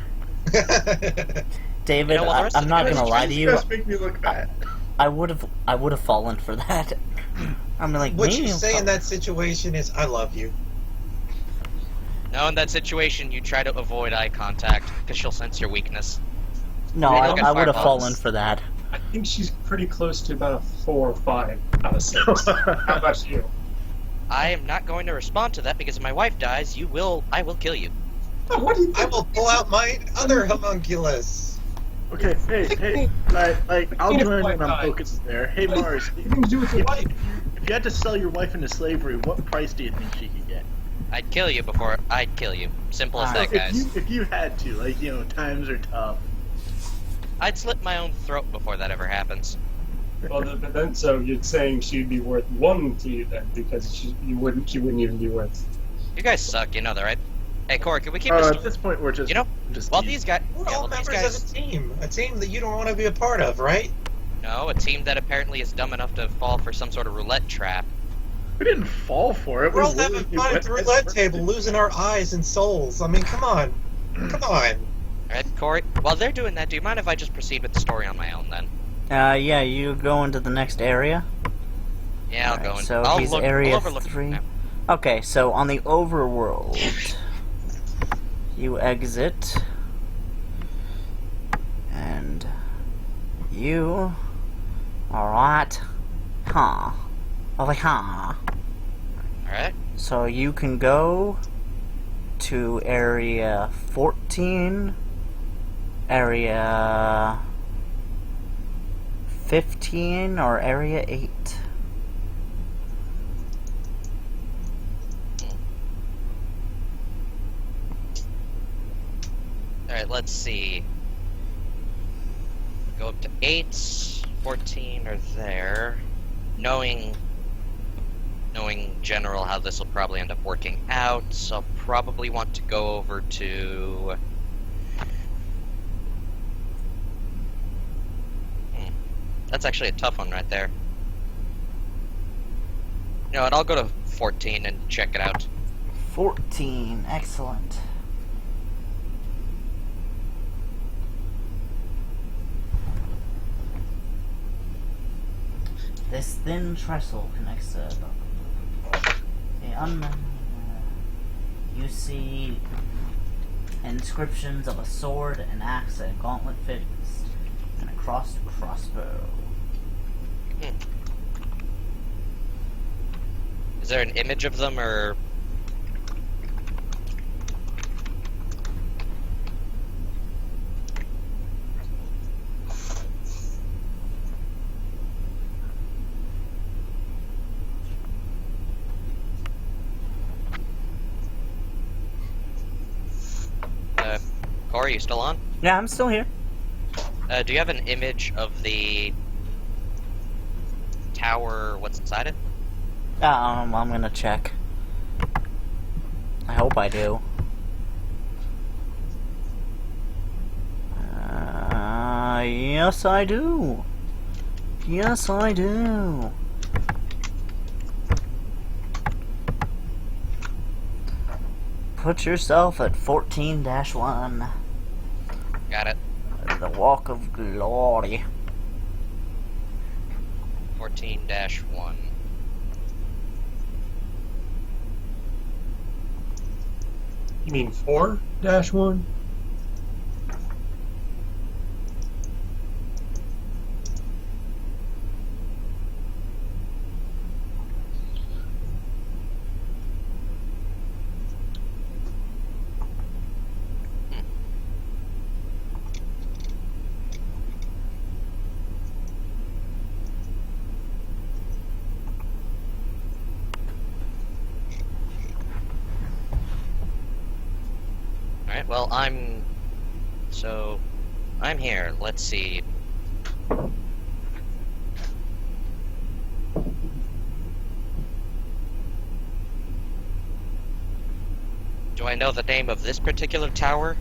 there. David, You know what, the rest I'm of not the gonna guys lie to You you. guys make me look bad. I would have fallen for that. I'm like, What me? you say in that situation is, I love you. No, in that situation, you try to avoid eye contact because she'll sense your weakness. No, You're I looking would have fireballs. fallen for that. I think she's pretty close to about a 4 or 5 out of 6. How about you? I am not going to respond to that because if my wife dies, I will kill you. Oh, what do you I will pull out my other homunculus. Okay, hey, I'll If join wife when I'm dies. focused there. Hey, Mars, Anything to do with your wife? if you had to sell your wife into slavery, what price do you think she could get? I'd kill you before I'd kill you. Simple as that, Okay. guys. If you had to, like, you know, times are tough. I'd slit my own throat before that ever happens. Well, but then, so you're saying she'd be worth 1 to you then, because she wouldn't even be worth. You guys suck, you know that, right? Hey, Corey, can we keep At this? this point, we're just, You know, just Well, teasing. these guys. We're Yeah, all well, these members guys. of a team that you don't want to be a part of, right? No, a team that apparently is dumb enough to fall for some sort of roulette trap. We didn't fall for it. We're all willingly having fun at the went roulette first. table, losing our eyes and souls. I mean, come on. Come on. Alright, Corey? While they're doing that, do you mind if I just proceed with the story on my own then? Yeah, you go into the next area. Yeah, I'll Alright, go in. so I'll he's look, area I'll overlook it 3. now. Okay, so on the overworld, you exit, and you are right, over here. Alright. So you can go to area 14, area 15, or area 8. Alright, let's see. Go up to 8, 14 are there. Knowing general how this will probably end up working out, so I'll probably want to go over to... That's actually a tough one right there. You know what, I'll go to 14 and check it out. 14, excellent. This thin trestle connects the you see inscriptions of a sword, an axe, a gauntlet fist, and a crossed crossbow. Is there an image of them, or... Corey, you still on? Yeah, I'm still here. Do you have an image of the tower, what's inside it? I'm gonna check. I hope I do. Yes I do. Yes I do. Put yourself at 14-1. Got it. The Walk of Glory. 14-1. You mean 4-1? Alright, well, I'm here. Let's see. Do I know the name of this particular tower?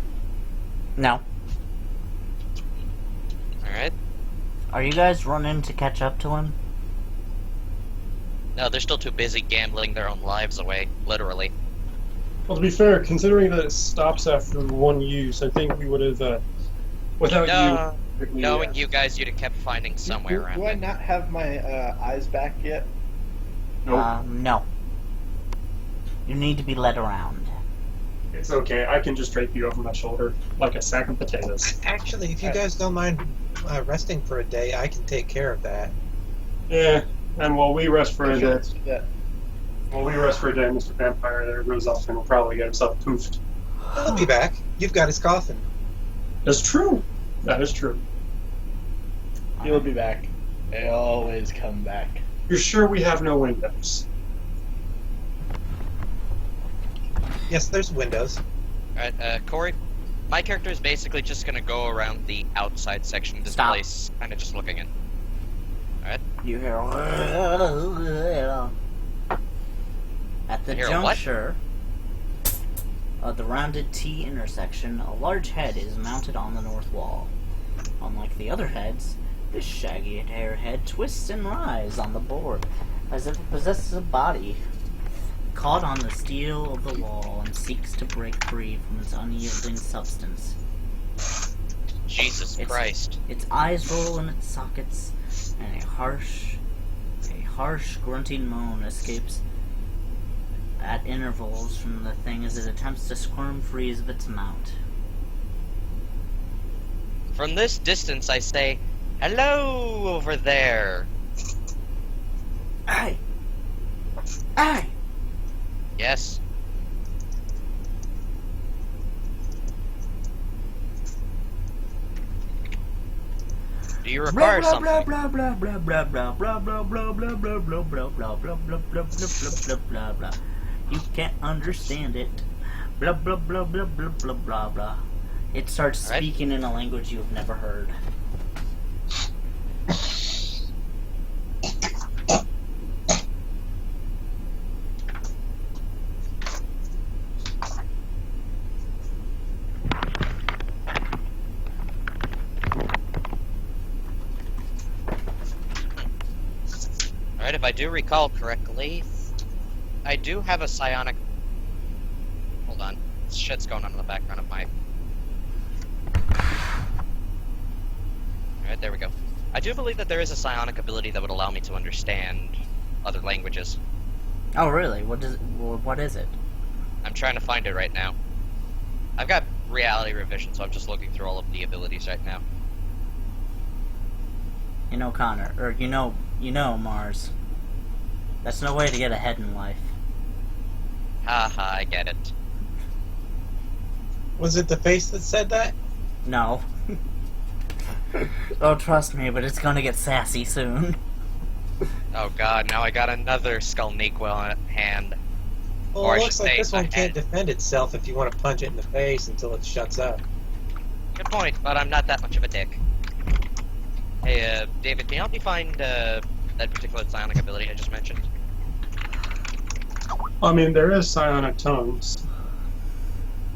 No. Alright. Are you guys running to catch up to him? No, they're still too busy gambling their own lives away, literally. Well, to be fair, considering that it stops after one use, I think we would have, without you... Knowing you guys, you'd have kept finding somewhere around Do I it. not have my eyes back yet? Nope. No. You need to be led around. It's okay, I can just drape you over my shoulder like a sack of potatoes. Actually, if you guys don't mind resting for a day, I can take care of that. Yeah, and while we rest for a day, Let's do that. Mr. Vampire there goes off and will probably get himself poofed. He'll be back. You've got his coffin. That's true. That is true. He'll be back. They always come back. You're sure we have no windows? Yes, there's windows. Alright, Corey, my character is basically just gonna go around the outside section of this Stop. place, kinda just looking in. Alright? You hear at the You hear what? juncture of the rounded T intersection, a large head is mounted on the north wall. Unlike the other heads, this shaggy hair head twists and writhes on the board as if it possesses a body caught on the steel of the wall and seeks to break free from its unyielding substance. Jesus Christ. Its eyes roll in its sockets, and a harsh grunting moan escapes at intervals from the thing as it attempts to squirm free of its mount. From this distance, I say, "Hello, over there." Hey! Hey! Yes. Do you require something? You can't understand it. Blah blah blah blah blah blah blah blah. It starts Alright. speaking in a language you have never heard. Alright, if I do recall correctly, I do have a psionic... Hold on. Shit's going on in the background of my... Alright, there we go. I do believe that there is a psionic ability that would allow me to understand other languages. Oh really? What is it? I'm trying to find it right now. I've got reality revision, so I'm just looking through all of the abilities right now. You know, Connor, or you know, Mars. That's no way to get ahead in life. Haha, I get it. Was it the face that said that? No. Oh, trust me, but it's gonna get sassy soon. Oh god, now I got another Skullnequel at hand. Well, Or I it should looks like say this one ahead. can't defend itself if you want to punch it in the face until it shuts up. Good point, but I'm not that much of a dick. Hey, David, can you help me find, that particular psionic ability I just mentioned? I mean, there is psionic tongues.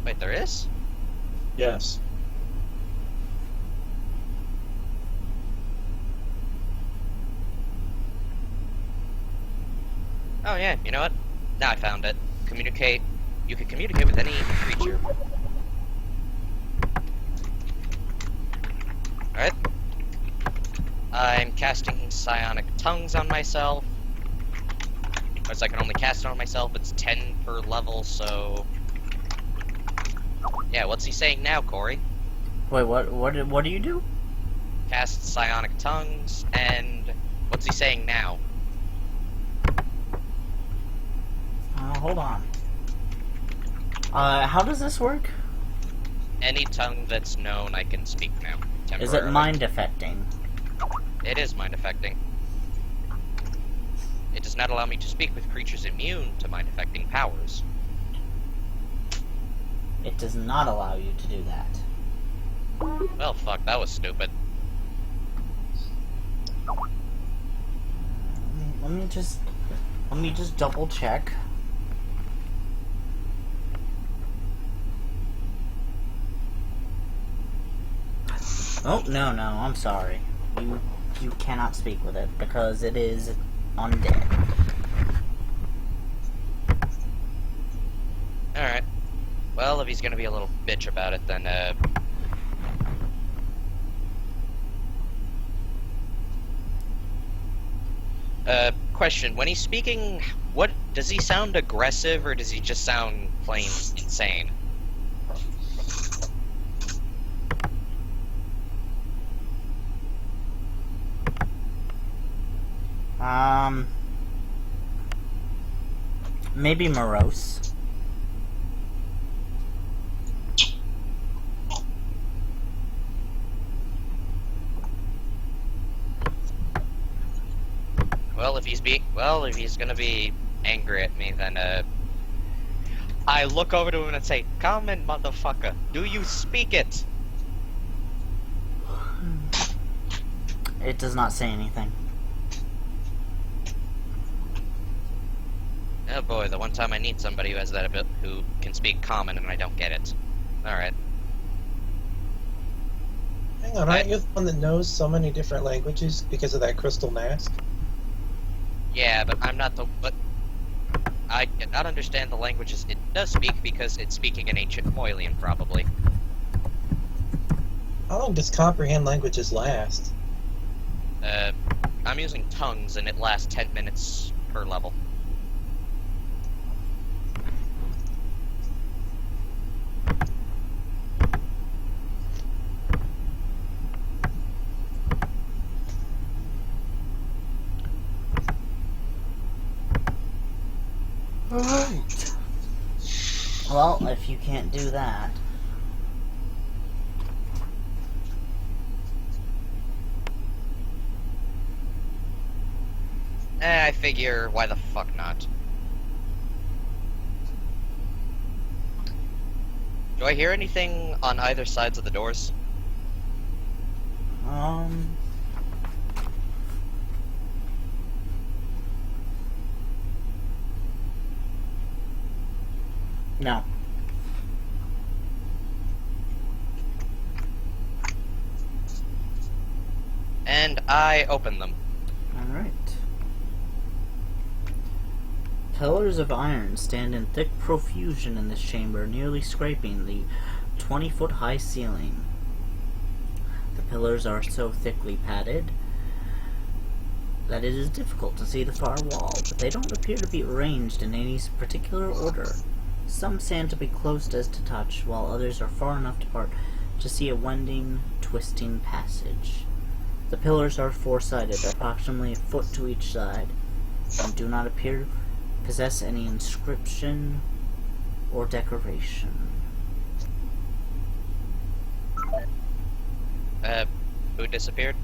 Wait, there is? Yes. Oh yeah, you know what? Now I found it. Communicate. You can communicate with any creature. Alright. I'm casting psionic tongues on myself. Or so I can only cast it on myself. It's 10 per level, so... Yeah, what's he saying now, Corey? Wait, what do you do? Cast psionic tongues, and... What's he saying now? Hold on. How does this work? Any tongue that's known I can speak now. Is it temporarily. mind affecting? It is mind affecting. It does not allow me to speak with creatures immune to mind affecting powers. It does not allow you to do that. Well, fuck, that was stupid. Let me just double check. Oh, no, I'm sorry. You cannot speak with it because it is undead. Alright. Well, if he's gonna be a little bitch about it, then, question. When he's speaking, what does he sound aggressive or does he just sound plain insane? Maybe morose. Well, if he's gonna be angry at me, then, I look over to him and say, "Come in, motherfucker. Do you speak it?" It does not say anything. Oh boy, the one time I need somebody who has that who can speak common and I don't get it. Alright. Hang on, aren't you the one that knows so many different languages because of that crystal mask? Yeah, but I'm not but I cannot understand the languages it does speak because it's speaking in ancient Moilian, probably. How long does comprehend languages last? I'm using tongues and it lasts 10 minutes per level. Alright. Well, if you can't do that... I figure, why the fuck not? Do I hear anything on either sides of the doors? No. And I open them. Alright. Pillars of iron stand in thick profusion in this chamber, nearly scraping the 20-foot high ceiling. The pillars are so thickly padded that it is difficult to see the far wall, but they don't appear to be arranged in any particular order. Some stand to be close as to touch, while others are far enough apart to see a winding, twisting passage. The pillars are four-sided, approximately a foot to each side, and do not appear to possess any inscription or decoration. Who disappeared?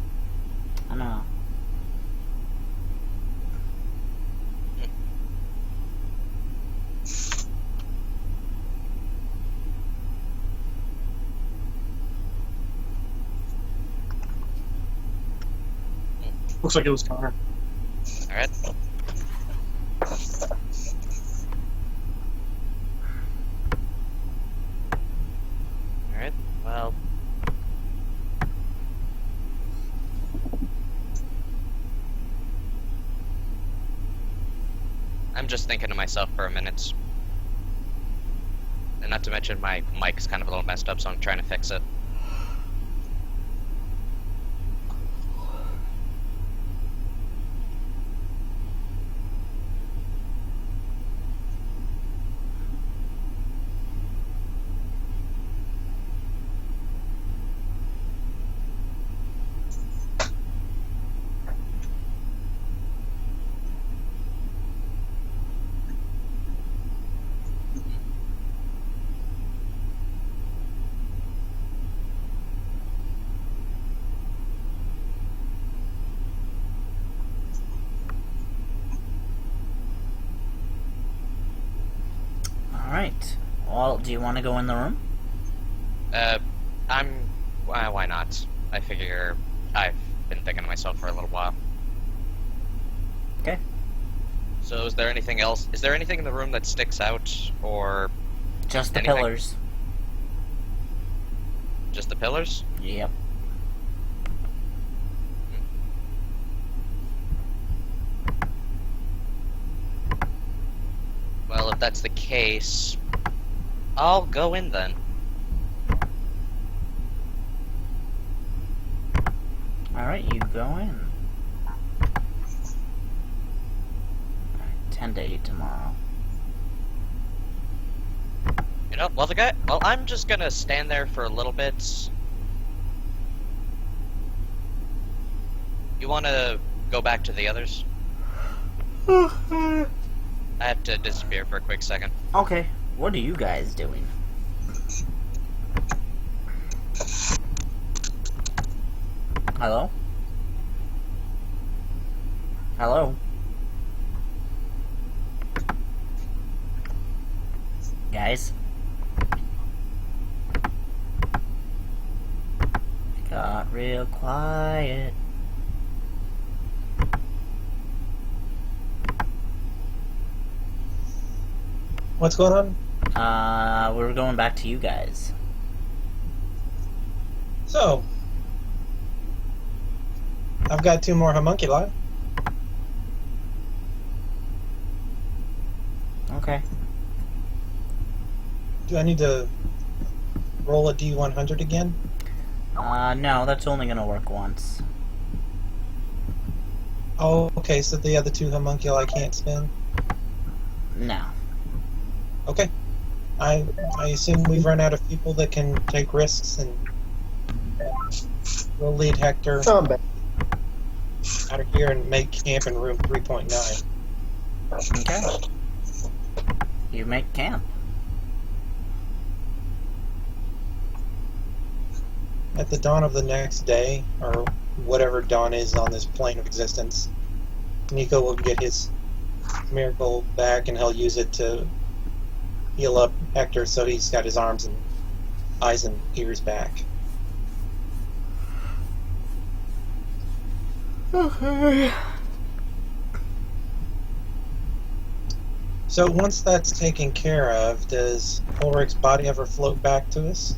I don't know. Looks like it was Connor. Alright. Alright, well... I'm just thinking to myself for a minute. And not to mention my mic's kind of a little messed up, so I'm trying to fix it. Well, do you want to go in the room? Why not? I figure I've been thinking to myself for a little while. Okay. So is there anything else? Is there anything in the room that sticks out, or Just the anything? pillars. Just the pillars? Yep. Well, if that's the case, I'll go in then. Alright, you go in. 10 to 8 tomorrow. You know, well, I'm just gonna stand there for a little bit. You wanna go back to the others? I have to disappear for a quick second. Okay, what are you guys doing? Hello? Hello? Guys? Got real quiet. What's going on? We're going back to you guys. So, I've got 2 more homunculi. Okay. Do I need to roll a D100 again? No, that's only gonna work once. Oh, okay, so the other 2 homunculi I can't spin? No. Okay. I assume we've run out of people that can take risks, and we'll lead Hector Combat. out of here and make camp in room 3.9. Okay. You make camp. At the dawn of the next day, or whatever dawn is on this plane of existence, Nico will get his miracle back, and he'll use it to heal up Hector so he's got his arms and eyes and ears back. Okay. So once that's taken care of, does Ulrich's body ever float back to us?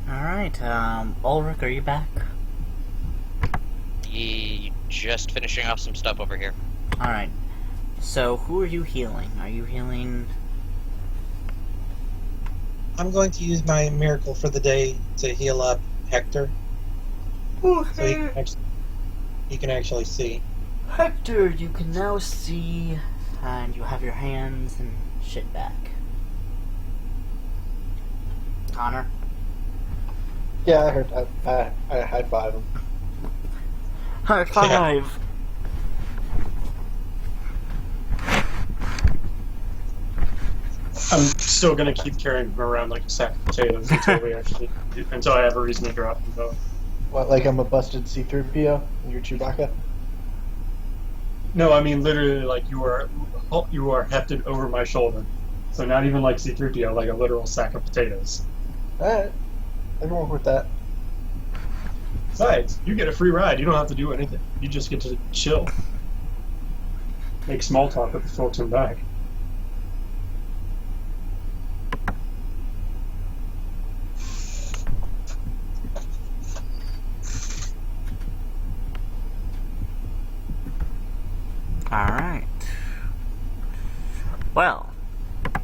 Alright, Ulrich, are you back? Just finishing off some stuff over here. Alright. So, who are you healing? Are you healing... I'm going to use my miracle for the day to heal up Hector, so he can actually see. Hector, you can now see, and you have your hands and shit back. Connor? Yeah, I heard. I high five him. High five! I'm still gonna keep carrying him around like a sack of potatoes until I have a reason to drop them both. What, like I'm a busted C-3PO and you're Chewbacca? No, I mean literally like you are hefted over my shoulder. So not even like C-3PO, like a literal sack of potatoes. Alright. I can work with that. Besides, you get a free ride. You don't have to do anything. You just get to chill. Make small talk with the folks in back. Alright. Well,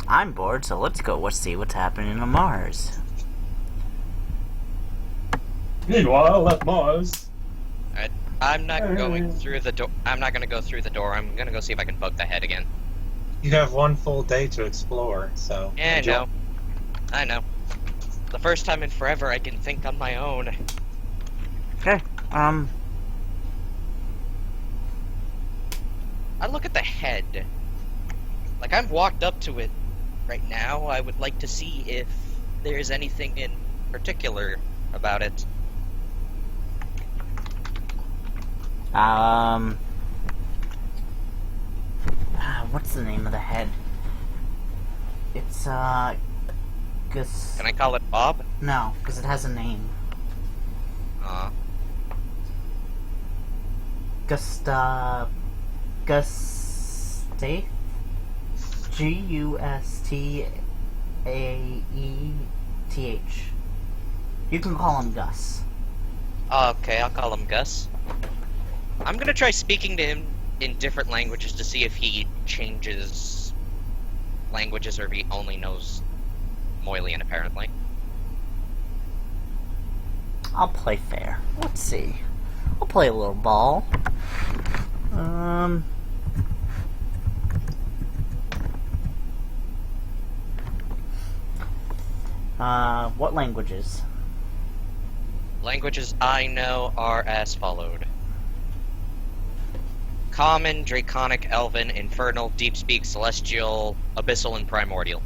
I'm bored, so let's go see what's happening on Mars. Meanwhile, at Mars. I'm not going through the door. I'm not gonna go through the door. I'm gonna go see if I can poke the head again. You have 1 full day to explore, so... Yeah, enjoy. I know. The first time in forever I can think on my own. Okay, I look at the head. Like, I've walked up to it right now. I would like to see if there's anything in particular about it. What's the name of the head? It's, Gus... Can I call it Bob? No, because it has a name. Gustav... Gustav? Gustaaeth. You can call him Gus. Okay, I'll call him Gus. I'm gonna try speaking to him in different languages to see if he changes languages or if he only knows Moylian, apparently. I'll play fair. Let's see. I'll play a little ball. What languages? Languages I know are as followed. Common, Draconic, Elven, Infernal, Deepspeak, Celestial, Abyssal, and Primordial.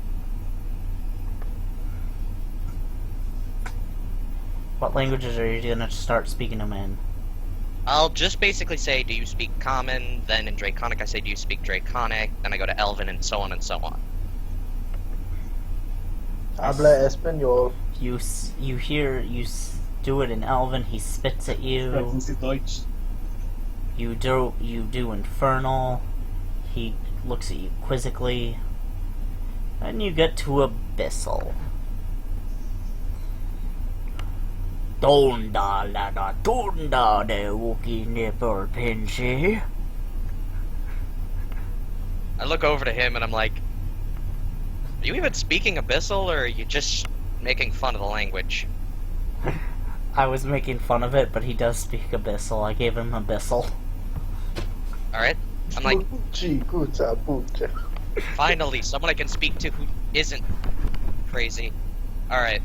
What languages are you gonna start speaking them in? I'll just basically say, do you speak Common? Then in Draconic I say, do you speak Draconic? Then I go to Elven, and so on and so on. Habla español. You do it in Elven, he spits at you. Sprechen Sie Deutsch. You do Infernal, he looks at you quizzically. And you get to Abyssal. Donda lada donda de wookie nipper pinchy. I look over to him and I'm like, are you even speaking Abyssal, or are you just making fun of the language? I was making fun of it, but he does speak Abyssal. I gave him Abyssal. Alright? I'm like, Pucha, pucha. finally, someone I can speak to who isn't crazy. Alright.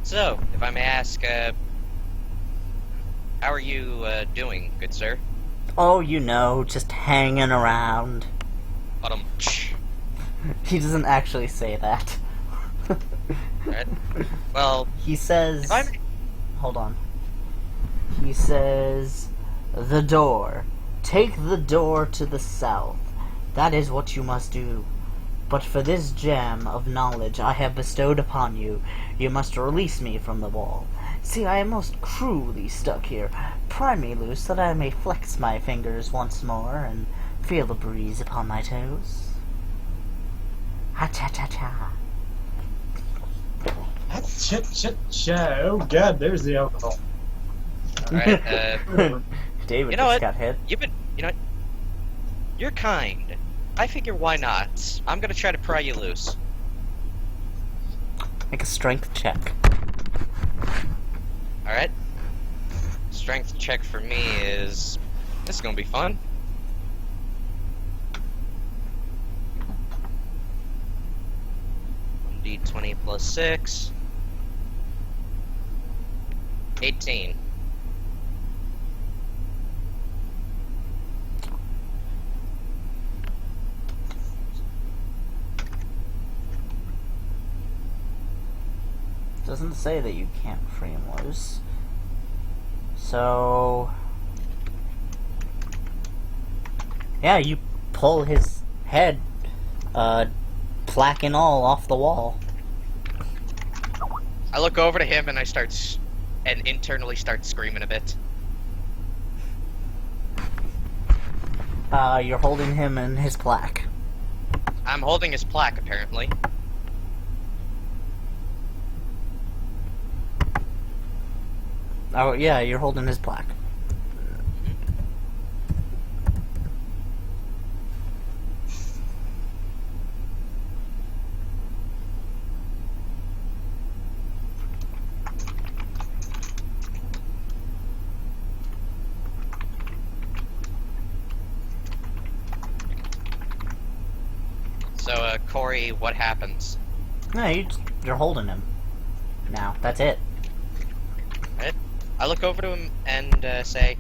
So, if I may ask, how are you, doing, good sir? Oh, you know, just hanging around. He doesn't actually say that. Alright. Well, He says... if I may... Hold on. He says... The door. Take the door to the south. That is what you must do. But for this gem of knowledge I have bestowed upon you, you must release me from the wall. See, I am most cruelly stuck here. Pry me loose that I may flex my fingers once more and feel the breeze upon my toes. Ha-cha-cha-cha. Cha-cha-cha. Oh god, there's the alcohol. Alright, David you know just what? got hit. You're kind. I figure why not? I'm gonna try to pry you loose. Make a strength check. Alright. Strength check for me is... This is gonna be fun. D20 plus 6. 18. Doesn't say that you can't free him loose. So... yeah, you pull his head, plaque and all, off the wall. I look over to him and I and internally start screaming a bit. You're holding him in his plaque. I'm holding his plaque, apparently. Oh, yeah, you're holding his plaque. So, Corey, what happens? No, you're holding him. Now, that's it. Right? I look over to him and say,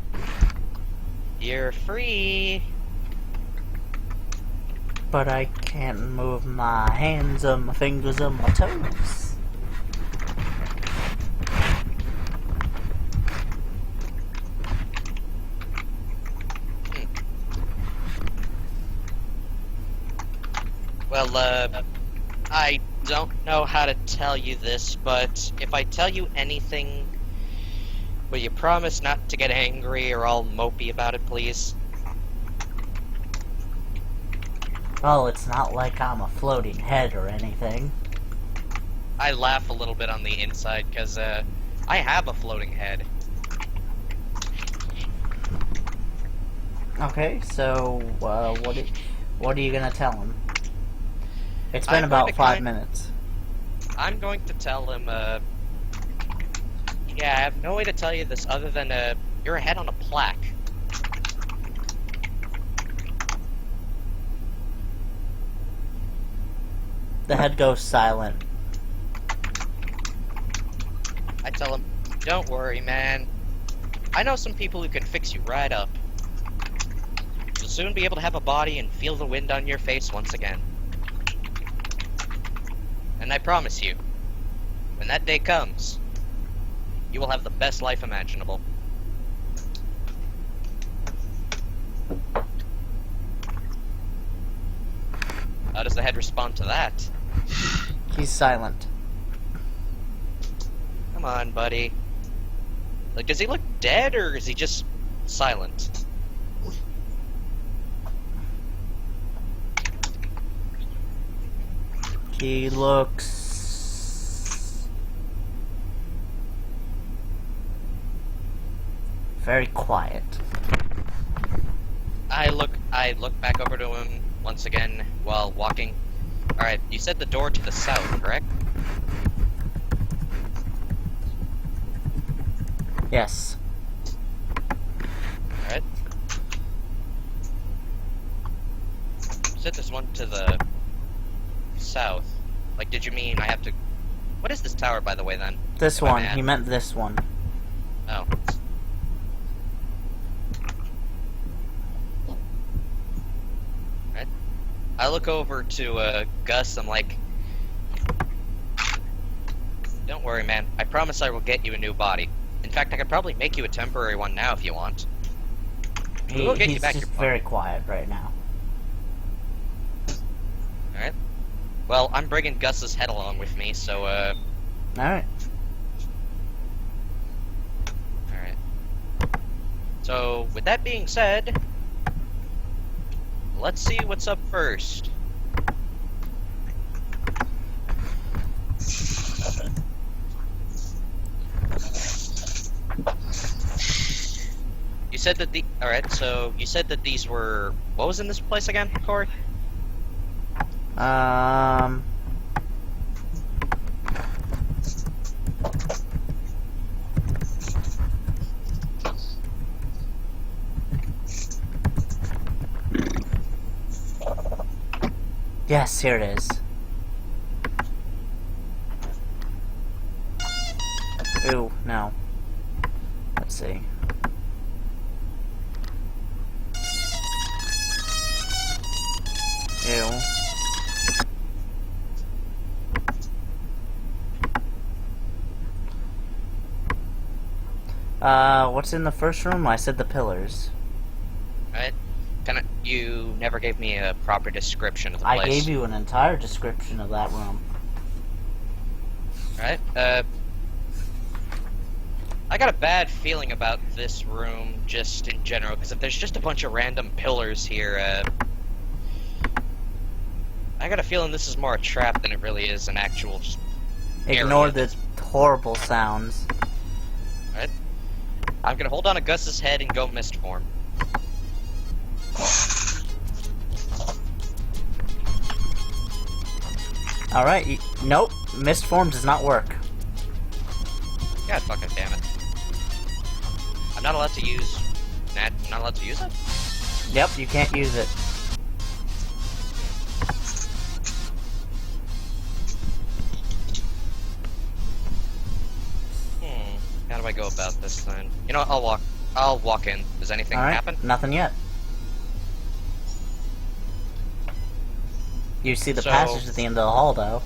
"You're free." But I can't move my hands or my fingers or my toes. Well, I don't know how to tell you this, but if I tell you anything, will you promise not to get angry or all mopey about it, please? Well, it's not like I'm a floating head or anything. I laugh a little bit on the inside, because, I have a floating head. Okay, so, what are you gonna tell him? It's been I'm going about to 5 minutes. I'm going to tell him, yeah, I have no way to tell you this other than, you're a head on a plaque. The head goes silent. I tell him, don't worry, man. I know some people who can fix you right up. You'll soon be able to have a body and feel the wind on your face once again. And I promise you, when that day comes, you will have the best life imaginable. How does the head respond to that? He's silent. Come on, buddy. Like, does he look dead, or is he just silent? He looks very quiet. I look back over to him once again while walking. Alright, you said the door to the south, correct? Yes. Alright. You said there's one to the south. Like, did you mean I have to... What is this tower, by the way, then? This If I one. may He ask? meant this one. Oh. Alright. I look over to, Gus, I'm like... Don't worry, man. I promise I will get you a new body. In fact, I could probably make you a temporary one now if you want. We'll get you He's back just your body. very quiet right now. Alright. Well, I'm bringing Gus's head along with me, so, Alright. Alright. So, with that being said, let's see what's up first. You said that Alright, so you said that these were... What was in this place again, Corey? Yes, here it is. Ooh, no. Let's see. Ew. What's in the first room? I said the pillars. Alright. You never gave me a proper description of the place. I gave you an entire description of that room. Alright, I got a bad feeling about this room, just in general, because if there's just a bunch of random pillars here, I got a feeling this is more a trap than it really is an actual just Ignore area. the horrible sounds. Alright. I'm gonna hold on to Gus's head and go mist form. Alright, nope. Mist form does not work. God fucking damn it. I'm not allowed to use... I'm not allowed to use it? Yep, you can't use it. How do I go about this then? You know what, I'll walk in. Does anything Alright, happen? nothing yet. You see the So- passage at the end of the hall, though.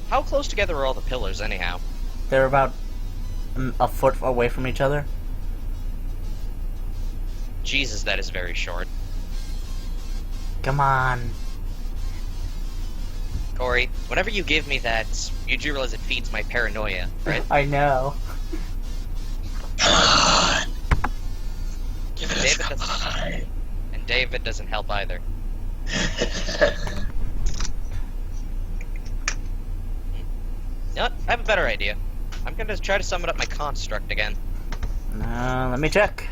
How close together are all the pillars, anyhow? They're about a foot away from each other. Jesus, that is very short. Come on. Corey, whenever you give me that, you do realize it feeds my paranoia, right? I know. Give And David doesn't. And David doesn't help either. You know what? I have a better idea. I'm gonna try to summon up my construct again. Let me check.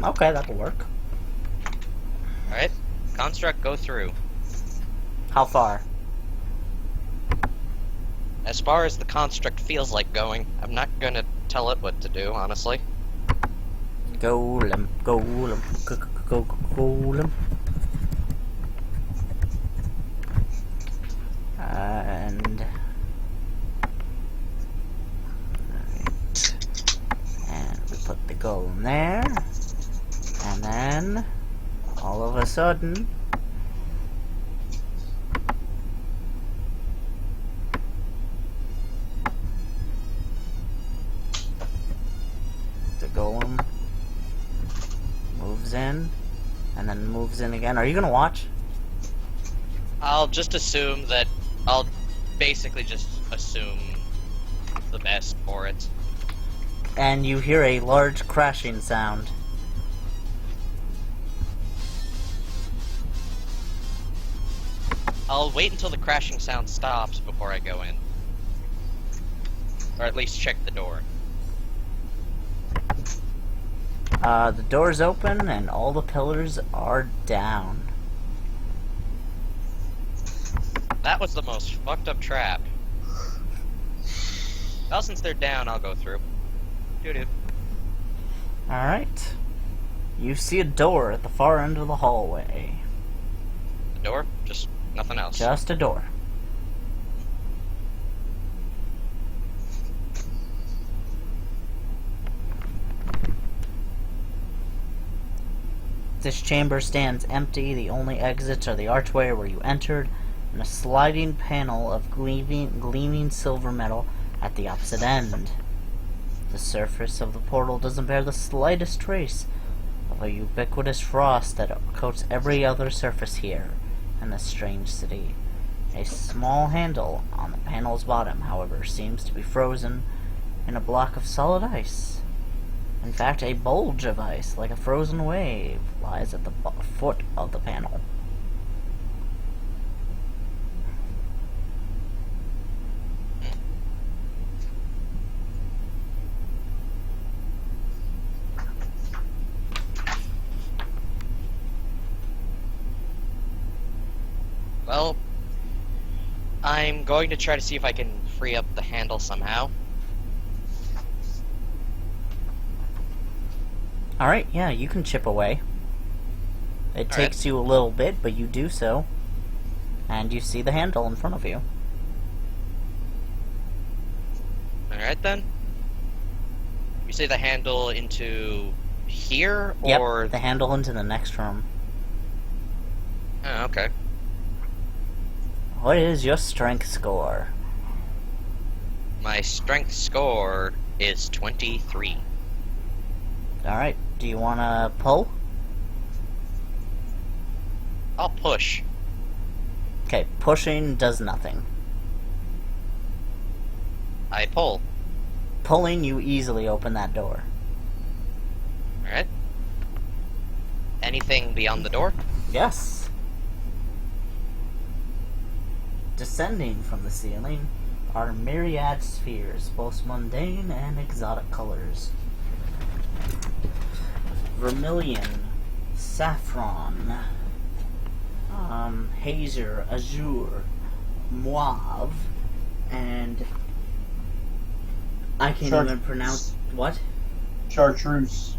Okay, that'll work. Alright? Construct, go through. How far? As far as the construct feels like going, I'm not gonna tell it what to do, honestly. Golem, golem, golem. And... Alright. And we put the golem there. And then, all of a sudden... the golem moves in, and then moves in again. Are you gonna watch? I'll just assume that... I'll basically just assume the best for it. And you hear a large crashing sound. I'll wait until the crashing sound stops before I go in. Or at least check the door. The door's open and all the pillars are down. That was the most fucked up trap. Well, since they're down, I'll go through. Doo-doo. Alright. You see a door at the far end of the hallway. The door? Just nothing else. Just a door. This chamber stands empty. The only exits are the archway where you entered, and a sliding panel of gleaming silver metal at the opposite end. The surface of the portal doesn't bear the slightest trace of a ubiquitous frost that coats every other surface here in this strange city. A small handle on the panel's bottom, however, seems to be frozen in a block of solid ice. In fact, a bulge of ice, like a frozen wave, lies at the foot of the panel. Well, I'm going to try to see if I can free up the handle somehow. Alright, yeah, you can chip away. It takes you a little bit, but you do so. And you see the handle in front of you. Alright then. You say the handle into here, Yep, or... the handle into the next room. Oh, okay. What is your strength score? My strength score is 23. Alright, do you want to pull? I'll push. Okay, pushing does nothing. I pull. Pulling, you easily open that door. Alright. Anything beyond the door? Yes. Descending from the ceiling are myriad spheres, both mundane and exotic colors. Vermilion, saffron, hazer, azure, mauve, and I can't even pronounce what? Chartreuse.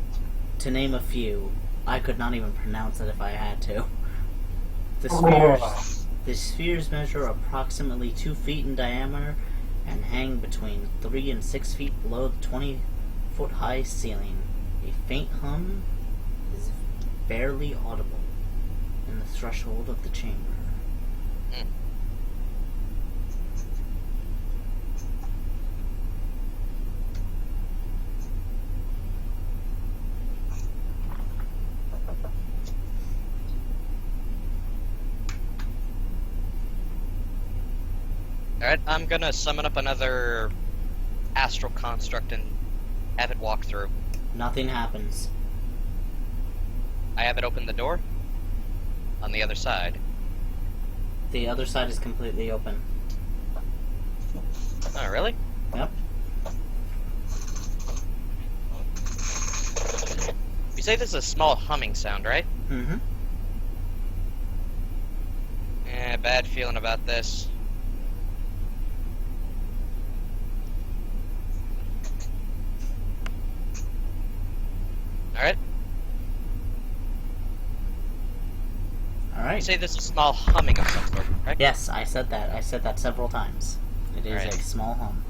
To name a few. I could not even pronounce it if I had to. The spheres measure approximately 2 feet in diameter and hang between 3 and 6 feet below the 20-foot-high ceiling. A faint hum is barely audible in the threshold of the chamber. Alright, I'm gonna summon up another astral construct and have it walk through. Nothing happens. I have it open the door on the other side. The other side is completely open. Oh, really? Yep. You say there's a small humming sound, right? Mm-hmm. Bad feeling about this. Alright. You Alright. say there's a small humming of some sort, right? Yes, I said that. I said that several times. It is Alright. a small hum.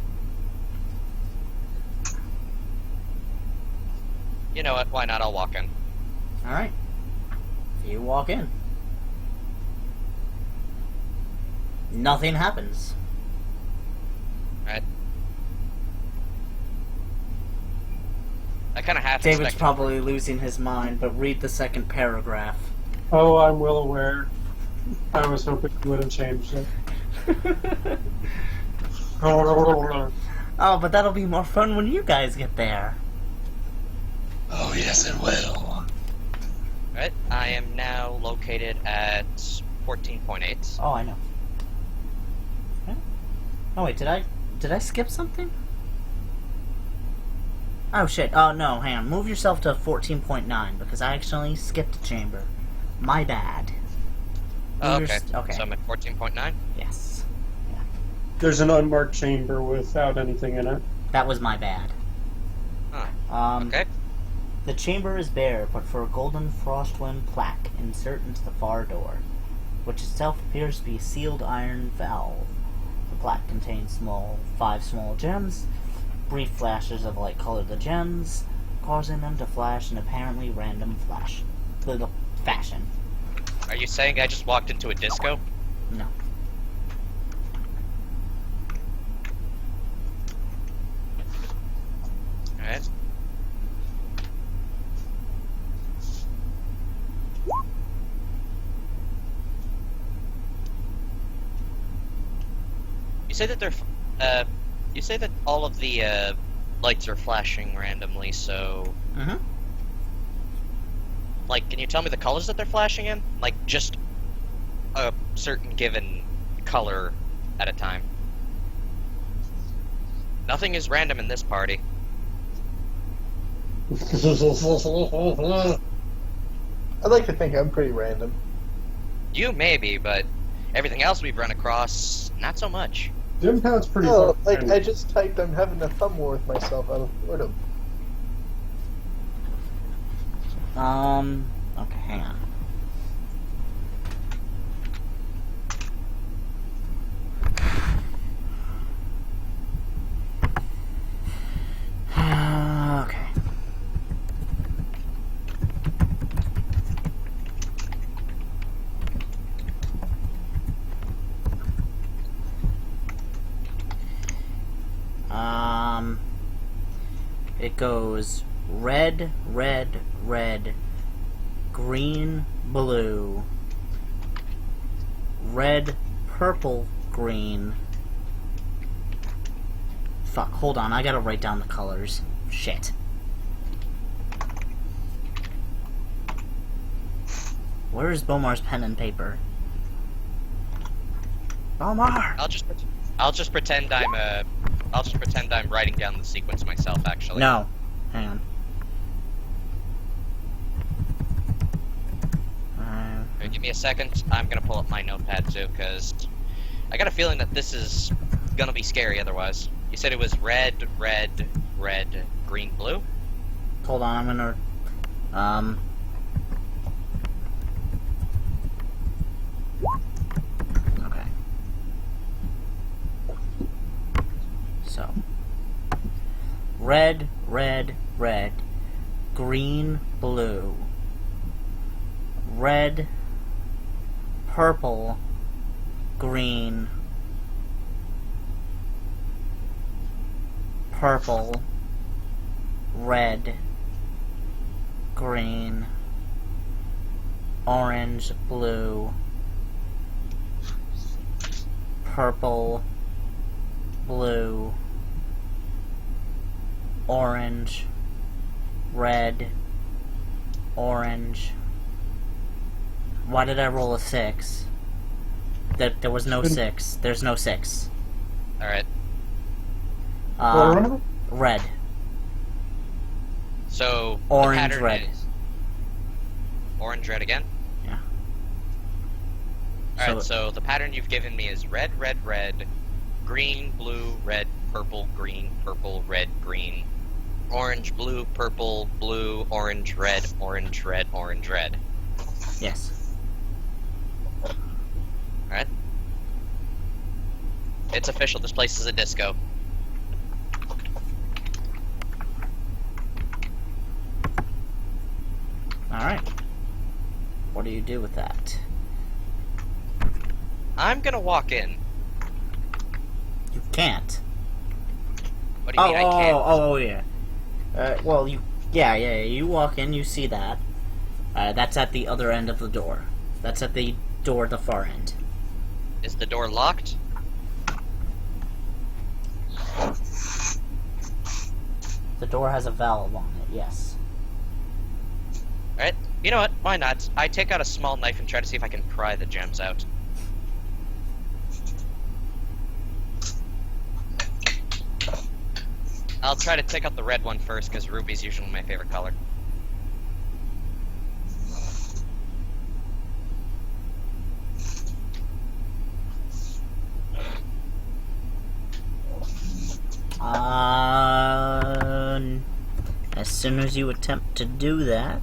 You know what? Why not? I'll walk in. Alright. You walk in. Nothing happens. Alright. I kind of half David's expected. probably losing his mind, but read the second paragraph. Oh, I'm well aware. I was hoping you wouldn't change it. Oh, but that'll be more fun when you guys get there. Oh, yes, it will. Alright, I am now located at 14.8. Oh, I know. Okay. Oh wait, did I skip something? Oh shit! Oh no, hang on. Move yourself to 14.9 because I actually skipped a chamber. My bad. Oh, Move okay. your okay. So I'm at 14.9. Yes. There's an unmarked chamber without anything in it. That was my bad. Huh. Okay. The chamber is bare, but for a golden frostwind plaque insert into the far door, which itself appears to be a sealed iron valve. The plaque contains 5 small gems. Brief flashes of light color the gems, causing them to flash in apparently random fashion. Are you saying I just walked into a disco? No. Alright. You say that you say that all of the, lights are flashing randomly, so... Mm-hmm. Like, can you tell me the colors that they're flashing in? Like, just a certain given color at a time. Nothing is random in this party. I'd like to think I'm pretty random. You maybe, but everything else we've run across, not so much. Jimpad's pretty No, fucking like random. I just typed I'm having a thumb war with myself out of boredom. Okay, hang on. Okay. It goes red, red, red, green, blue, red, purple, green. Fuck, hold on, I gotta write down the colors. Shit. Where is Bomar's pen and paper? Bomar! I'll just pretend I'm writing down the sequence myself, actually. No. Hang on. Here, give me a second. I'm gonna pull up my notepad too, because I got a feeling that this is gonna be scary otherwise. You said it was red, red, red, green, blue? Hold on, I'm gonna... Okay. So. Red, red, red. Green, blue. Red, purple, green, purple, red, green, orange, blue, purple, blue, orange, red, orange. Why did I roll a 6? There was no 6. There's no 6. Alright. What number? Red. So, Orange, the pattern red. is... Orange, red again? Yeah. Alright, so the pattern you've given me is red, red, red, green, blue, red, purple, red, green, orange, blue, purple, blue, orange, red, orange, red, orange, red. Yes. Alright. It's official, this place is a disco. Alright. What do you do with that? I'm gonna walk in. You can't. What do you mean I can't? Oh, yeah. Well, you walk in, you see that. That's at the other end of the door. That's at the door at the far end. Is the door locked? The door has a valve on it, yes. Alright, you know what? Why not? I take out a small knife and try to see if I can pry the gems out. I'll try to take out the red one first, because ruby's usually my favorite color. As soon as you attempt to do that...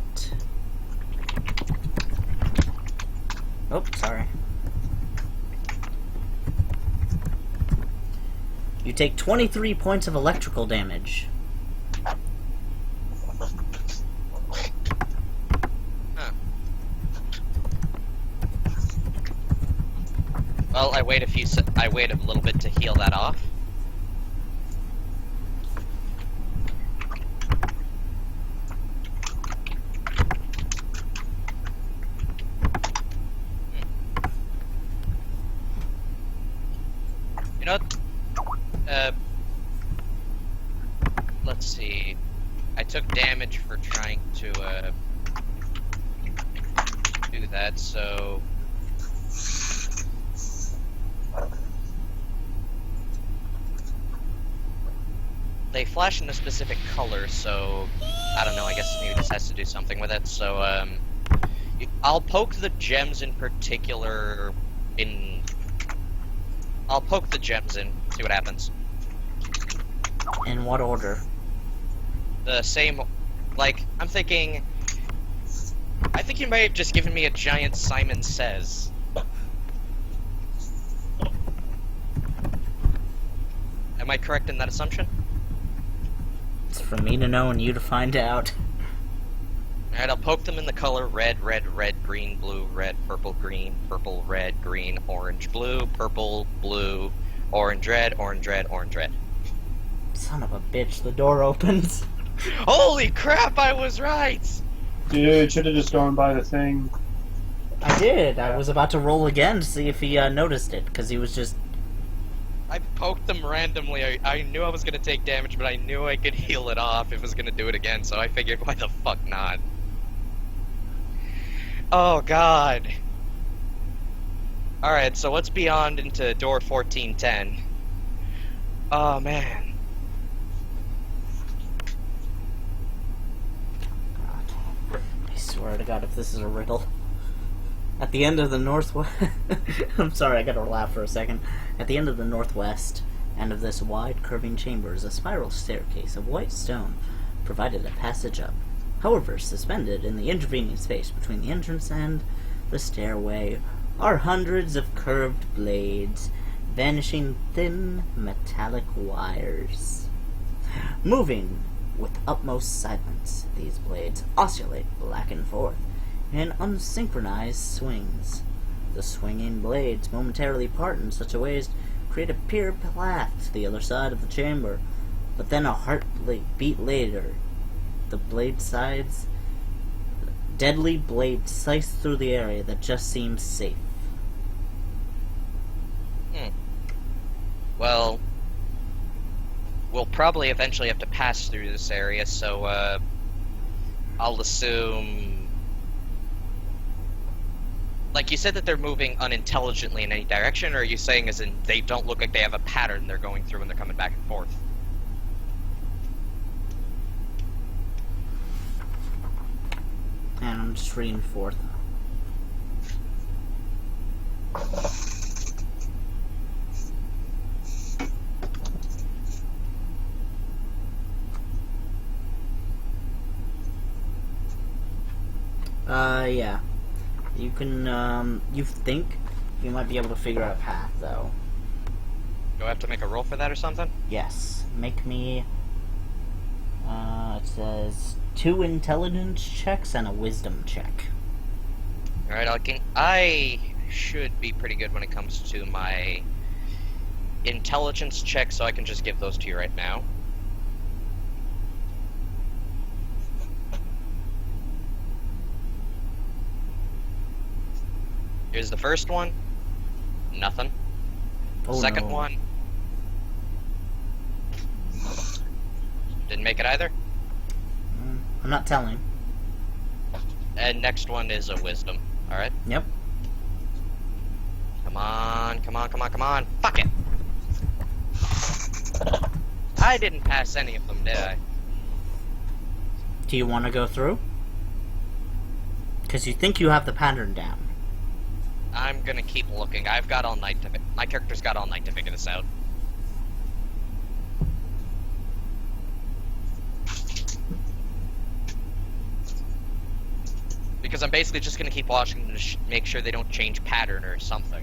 Oh, sorry. You take 23 points of electrical damage. Huh. Well, I wait a little bit to heal that off. You know what? Let's see. I took damage for trying to do that, so they flash in a specific color, so I don't know, I guess maybe this has to do something with it. So I'll poke the gems in particular I'll poke the gems in, see what happens. In what order? The same, like, I think you may have just given me a giant Simon Says. Am I correct in that assumption? It's for me to know and you to find out. Alright, I'll poke them in the color red, red, red, green, blue, red, purple, red, green, orange, blue, purple, blue, orange, red, orange, red, orange, red. Son of a bitch, the door opens. Holy crap, I was right! Dude, should have just gone by the thing. I did. I was about to roll again to see if he noticed it, because he was just... I poked them randomly. I knew I was gonna take damage, but I knew I could heal it off if I was gonna do it again, so I figured, why the fuck not? Oh god. Alright, so what's beyond into door 1410? Oh man. I swear to God, if this is a riddle. At the end of the northwest... I'm sorry, I gotta laugh for a second. At the end of the northwest end of this wide, curving chamber is a spiral staircase of white stone, provided a passage up. However, suspended in the intervening space between the entrance and the stairway are hundreds of curved blades, vanishing thin metallic wires. Moving with utmost silence, these blades oscillate back and forth in unsynchronized swings. The swinging blades momentarily part in such a way as to create a pure path to the other side of the chamber, but then a heartbeat later, the blade sides, deadly blades slice through the area that just seems safe. Well, we'll probably eventually have to pass through this area, so I'll assume... Like, you said that they're moving unintelligently in any direction, or are you saying as in they don't look like they have a pattern they're going through and they're coming back and forth? And I'm just reading forth. Yeah. You can, you think you might be able to figure out a path, though. Do I have to make a roll for that or something? Yes. Make me, it says 2 intelligence checks and a wisdom check. Alright, I should be pretty good when it comes to my intelligence check, so I can just give those to you right now. Here's the first one. Nothing. Oh, Second no. one. Didn't make it either. I'm not telling. And next one is a wisdom. Alright? Yep. Come on, come on, come on, come on. Fuck it! I didn't pass any of them, did I? Do you want to go through? Because you think you have the pattern down. I'm gonna keep looking. I've got all night to... My character's got all night to figure this out. Because I'm basically just gonna keep watching to make sure they don't change pattern or something.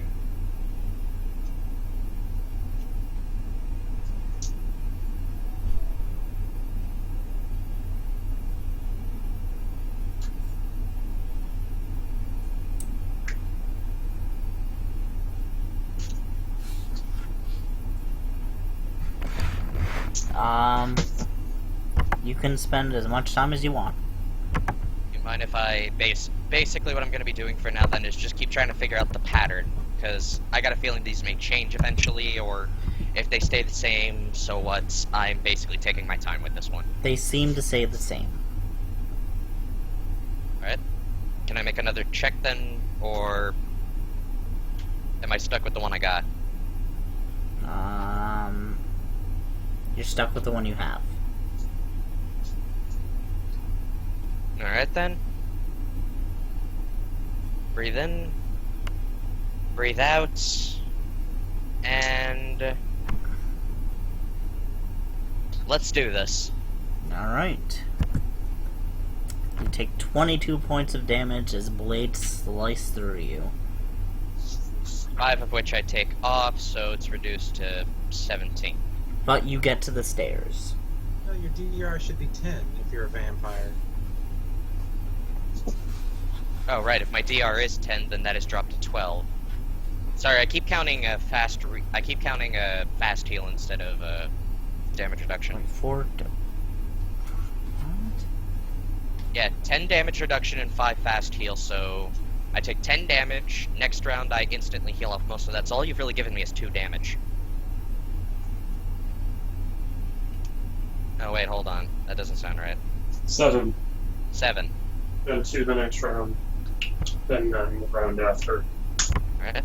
You can spend as much time as you want. You mind if I basically what I'm going to be doing for now then is just keep trying to figure out the pattern, because I got a feeling these may change eventually, or if they stay the same, so what? I'm basically taking my time with this one. They seem to say the same. Alright. Can I make another check then, or am I stuck with the one I got? You're stuck with the one you have. Alright then. Breathe in. Breathe out. And... let's do this. Alright. You take 22 points of damage as blades slice through you. 5 of which I take off, so it's reduced to 17. But you get to the stairs. No, your DDR should be 10 if you're a vampire. Oh, right, if my DR is 10, then that is dropped to 12. Sorry, I keep counting a fast heal instead of damage reduction. 4. Yeah, 10 damage reduction and 5 fast heal, so I take 10 damage. Next round, I instantly heal off most of that, so all you've really given me is 2 damage. Oh, wait, hold on. That doesn't sound right. 7. 7. Then 2 the next round. Then the round after. Alright.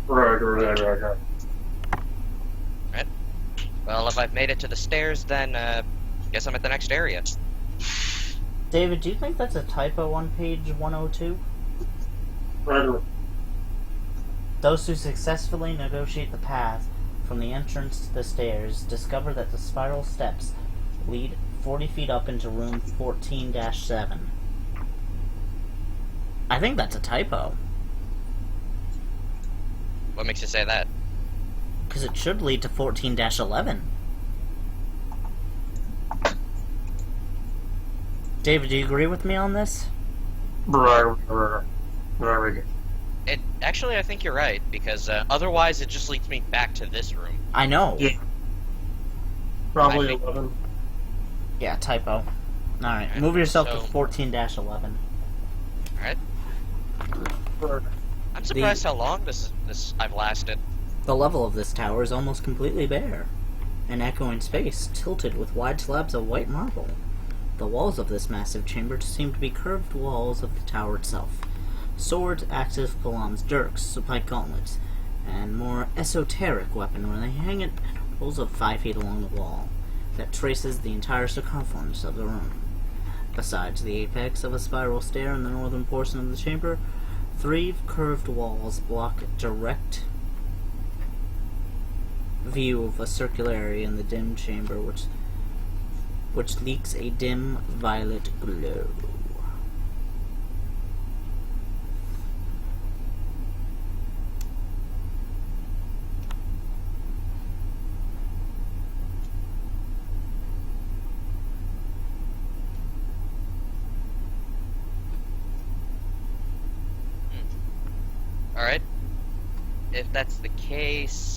Right. Alright. Well, if I've made it to the stairs, then, guess I'm at the next area. David, do you think that's a typo on page 102? Right. Those who successfully negotiate the path from the entrance to the stairs discover that the spiral steps lead 40 feet up into room 14-7. I think that's a typo. What makes you say that? Because it should lead to 14-11. David, do you agree with me on this? It actually, I think you're right, because otherwise it just leads me back to this room. I know. Yeah. Probably I think- 11. Yeah, typo. Alright, Alright, move yourself so- to 14-11. Alright. I'm surprised how long this I've lasted. The level of this tower is almost completely bare. an echoing space tilted with wide slabs of white marble. The walls of this massive chamber seem to be curved walls of the tower itself. Swords, axes, palams, dirks, spike gauntlets, and more esoteric weapon when they hang at intervals of 5 feet along the wall that traces the entire circumference of the room. Besides the apex of a spiral stair in the northern portion of the chamber, 3 curved walls block direct view of a circular area in the dim chamber which leaks a dim violet glow. Alright. If that's the case...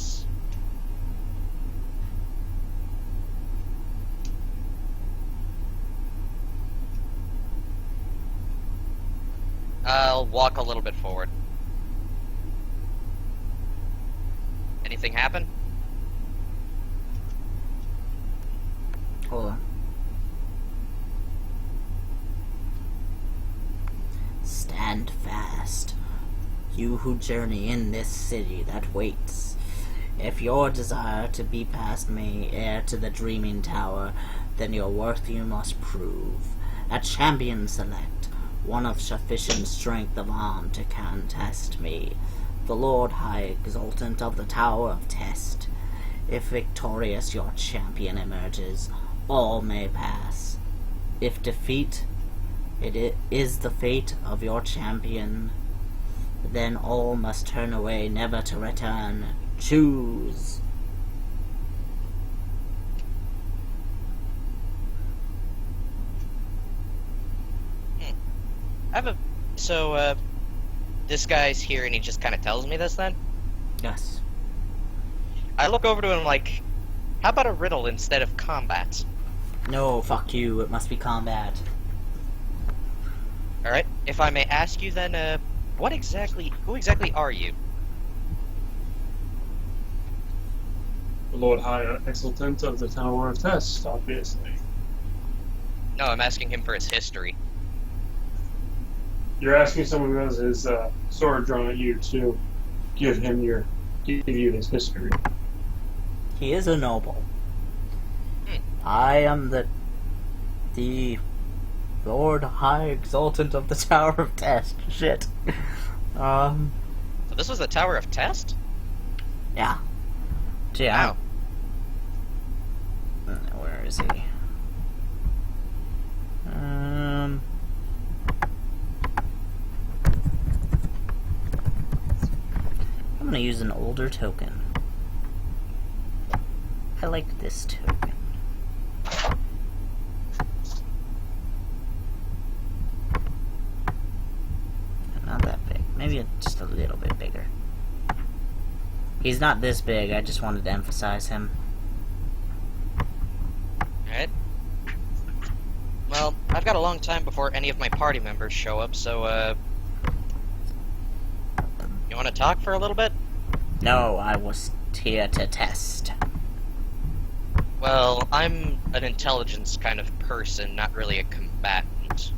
I'll walk a little bit forward. Anything happen? Hold on. Stand fast, you who journey in this city that waits. If your desire to be past me, heir to the dreaming tower, then your worth you must prove. A champion select, one of sufficient strength of arm to contest me, the Lord High Exultant of the Tower of Test. If victorious your champion emerges, all may pass. If defeat, it is the fate of your champion, then all must turn away, never to return. Choose. This guy's here and he just kind of tells me this then? Yes. I look over to him like, how about a riddle instead of combat? No, fuck you. It must be combat. Alright, if I may ask you then, who exactly are you? The Lord High Exultant of the Tower of Test, obviously. No, I'm asking him for his history. You're asking someone who has his sword drawn at you to give you his history. He is a noble. I am the Lord High Exultant of the Tower of Test. Shit. So this was the Tower of Test? Yeah. Yeah. Wow. Where is he? I'm gonna use an older token. I like this token. Not that big. Maybe just a little bit bigger. He's not this big, I just wanted to emphasize him. Alright. Well, I've got a long time before any of my party members show up, so, you wanna talk for a little bit? No, I was here to test. Well, I'm an intelligence kind of person, not really a combatant.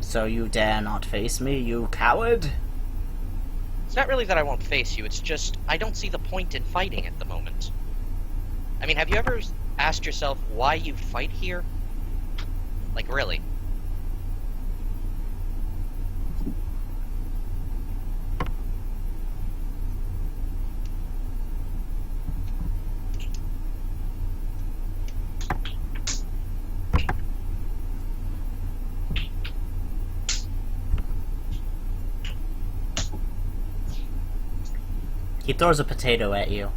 So you dare not face me, you coward? It's not really that I won't face you, it's just, I don't see the point in fighting at the moment. I mean, have you ever asked yourself why you fight here? Like, really? He throws a potato at you.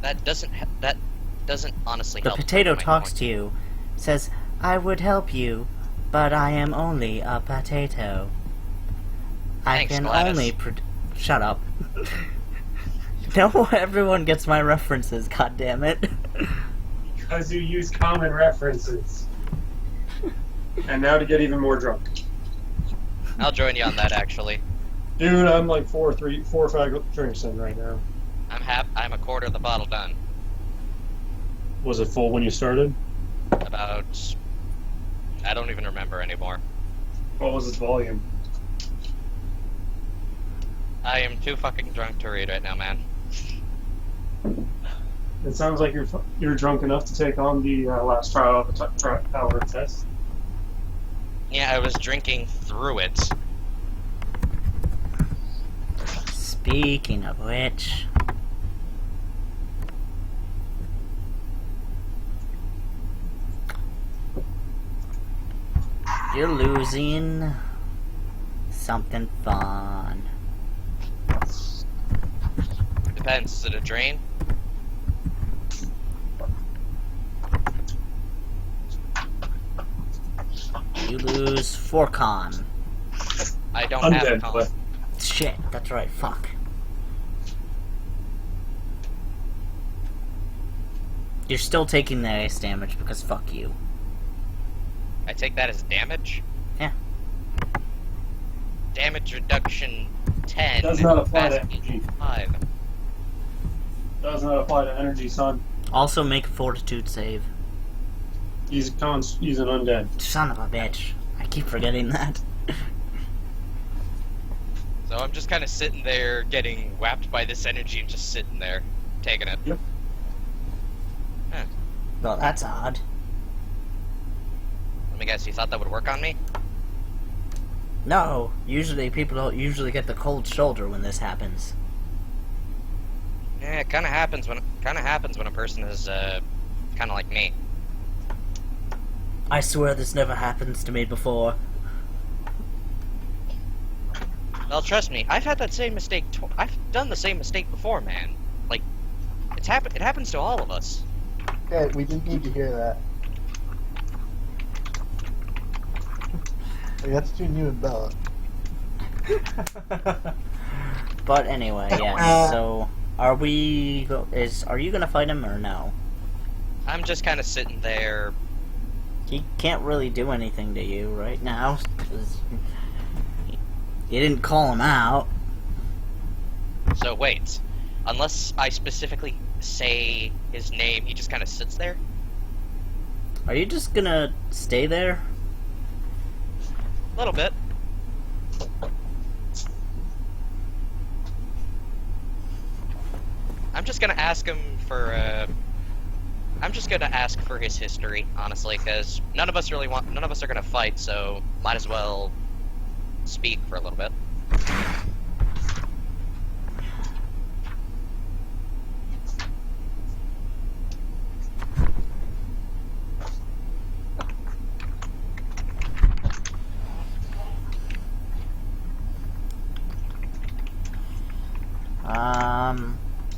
That doesn't honestly The help. potato my talks point. to you, says, I would help you, but I am only a potato. I Thanks, can Gladys. only shut up. No, everyone gets my references, goddammit. Because you use common references. And now to get even more drunk. I'll join you on that, actually. Dude, I'm like 4 or 5 drinks in right now. I'm a quarter of the bottle done. Was it full when you started? About... I don't even remember anymore. What was its volume? I am too fucking drunk to read right now, man. It sounds like you're drunk enough to take on the last trial of the tower test. Yeah, I was drinking through it. Speaking of which... You're losing something fun. Depends, is it a drain? You lose 4 con. I don't have a Undead, con. but Shit, that's right, fuck. You're still taking the ice damage because fuck you. I take that as damage? Yeah. Damage reduction 10. Does not apply to fast energy. 5. does not apply to energy, son. Also make a fortitude save. He's an undead. Son of a bitch. I keep forgetting that. So I'm just kind of sitting there getting whapped by this energy and just sitting there, taking it. Yep. Well, that's odd. Let me guess, you thought that would work on me? No, usually people don't usually get the cold shoulder when this happens. Yeah, it kind of happens when a person is kind of like me. I swear this never happens to me before. Well, trust me, I've had that same mistake. I've done the same mistake before, man. Like, it happens to all of us. Okay, we didn't need to hear that. Like, that's between you and Bella. But anyway, yeah. So, are you gonna fight him or no? I'm just kind of sitting there. He can't really do anything to you right now, 'cause you didn't call him out. So wait, unless I specifically say his name, he just kind of sits there. Are you just gonna stay there? A little bit. I'm just gonna ask him for. I'm just gonna ask for his history, honestly, because none of us are gonna fight, so might as well speak for a little bit.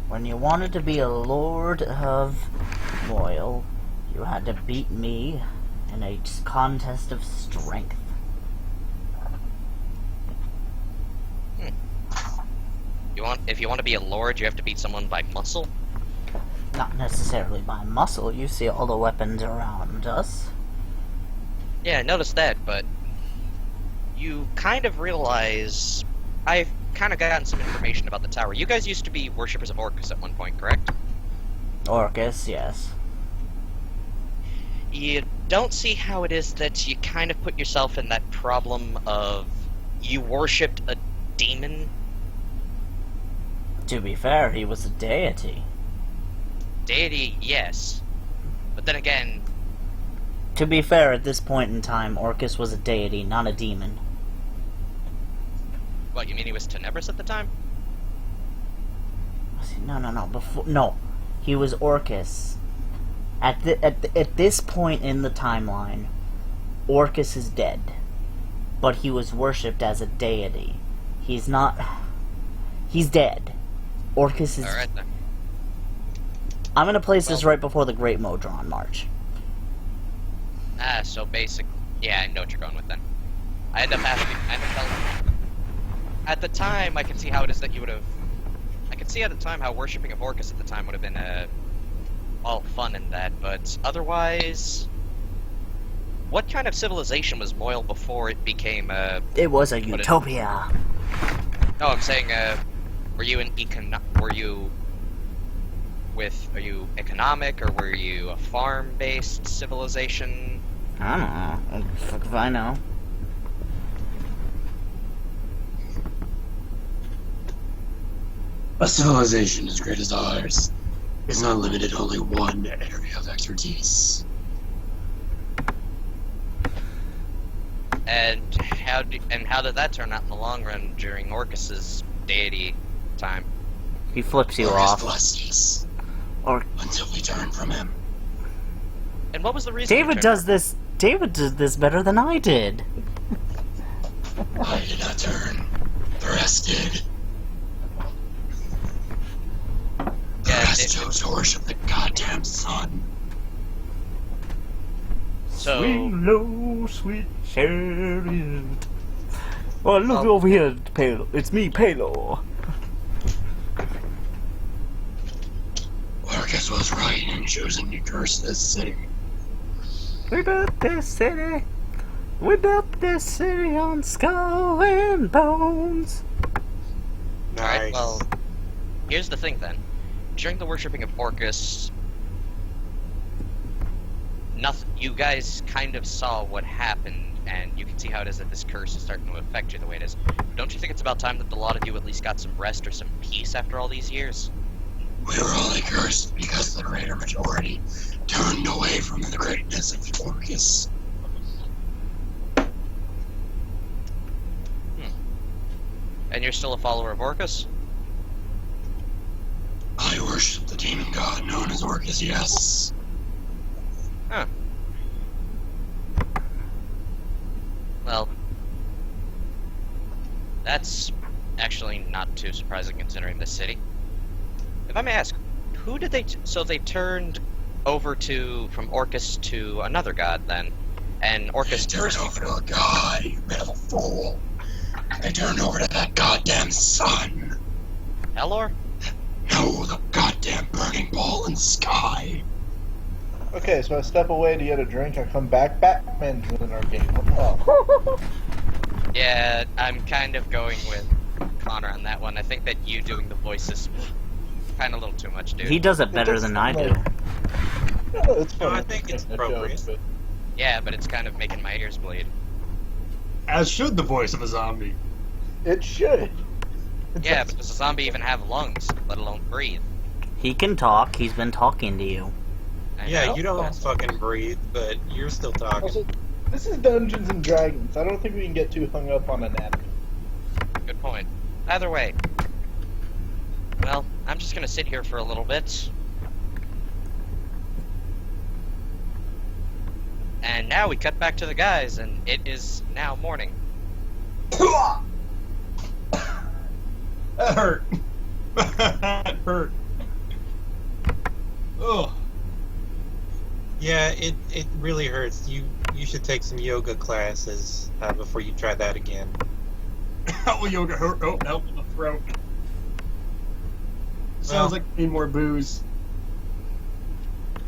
When you wanted to be a Lord of Moyle, you had to beat me in a contest of strength. If you want to be a lord, you have to beat someone by muscle. Not necessarily by muscle, you see all the weapons around us. Yeah, I noticed that, but you kind of realize I've kind of gotten some information about the tower. You guys used to be worshippers of Orcus at one point, correct? Orcus, yes. You don't see how it is that you kind of put yourself in that problem of you worshipped a demon? To be fair, he was a deity. Deity, yes. But then again, To be fair, at this point in time, Orcus was a deity, not a demon. what, you mean he was Tenebris at the time? No. He was Orcus. At this point in the timeline, Orcus is dead. But he was worshipped as a deity. He's not... He's dead. Orcus is... Alright then. I'm gonna place this right before the Great Modron March. So basically, yeah, I know what you're going with then. I end up telling at the time, I can see how it is that you would have... I could see at the time how worshipping of Orcus at the time would have been, all fun and that, but otherwise... what kind of civilization was Moyle before it became It was a What is- utopia. No, I'm saying were you are you economic, or were you a farm-based civilization? I don't know. What the fuck if I know? A civilization as great as ours is not limited to only one area of expertise. And how did that turn out in the long run during Orcus's deity time? He flips you Orcus off. blessed us Or until we turn from him. And what was the reason? David does this. David did this better than I did. I did not turn. The rest did. The Yeah, rest chose to worship the goddamn sun. So Swing low, sweet chariot. Oh, look over here, Palo. It's me, Palo. Orcus was right in choosing to curse this city. We built this city. We built this city on skull and bones. Alright, well, here's the thing then. During the worshipping of Orcus, you guys kind of saw what happened, and you can see how it is that this curse is starting to affect you the way it is. Don't you think it's about time that a lot of you at least got some rest or some peace after all these years? We were only cursed because the greater majority turned away from the greatness of Orcus. And you're still a follower of Orcus? I worship the demon god known as Orcus, yes. Huh. Well, that's actually not too surprising considering this city. If I may ask, who did they... so they turned over from Orcus to another god then? And Orcus They turned cursed you over for to a god, you bit of a fool. They turned over to that goddamn sun. Elor? No, the goddamn burning ball in the sky. Okay, so I step away to get a drink. I come back. Batman's in our game. Oh. Yeah, I'm kind of going with Connor on that one. I think that you doing the voices kind of a little too much, dude. He does it better than I do. No, it's No, fine. I think it's a appropriate. joke, Yeah, but it's kind of making my ears bleed. As should the voice of a zombie. but it should. Yeah, but does a zombie even have lungs, let alone breathe? He can talk. He's been talking to you. I Yeah, know. you don't fucking breathe, but you're still talking. Also, this is Dungeons and Dragons. I don't think we can get too hung up on anatomy. Good point. Either way. Well, I'm just gonna sit here for a little bit. And now we cut back to the guys, and it is now morning. That hurt. That hurt. Ugh. Yeah, it really hurts. You should take some yoga classes before you try that again. How will yoga hurt? Oh, help in the throat. Sounds like I need more booze.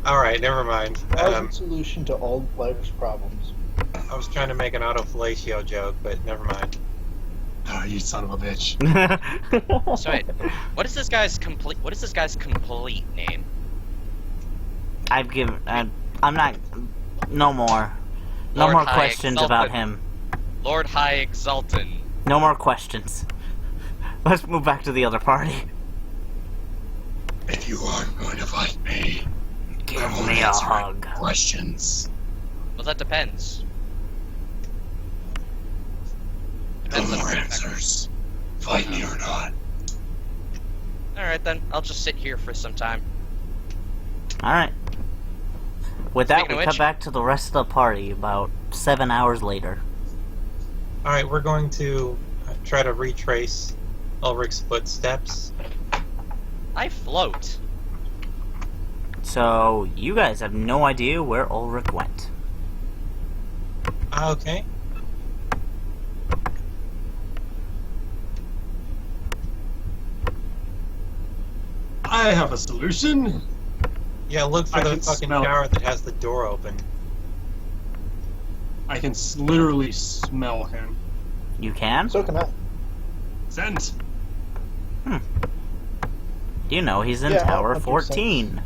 All right, never mind. That was the solution to all life's problems. I was trying to make an autofellatio joke, but never mind. Oh, you son of a bitch. So wait, what is this guy's complete name? I've given. I'm not. No more. No Lord more High questions Exalted. about him. Lord High Exalted. No more questions. Let's move back to the other party. If you aren't going to fight me, I Give won't me a answer any hug. questions. Well, that depends. No Depends on more the answers. Fight me or not. Alright then, I'll just sit here for some time. Alright. With that, Speaking we of cut which- back to the rest of the party about 7 hours later. All right, we're going to try to retrace Ulrich's footsteps. I float. So, you guys have no idea where Ulrich went. Okay. I have a solution. Yeah, look for I the can fucking smell it. tower that has the door open. I can literally smell him. You can? So can I. Sense. You know he's in Yeah, Tower 100%. 14.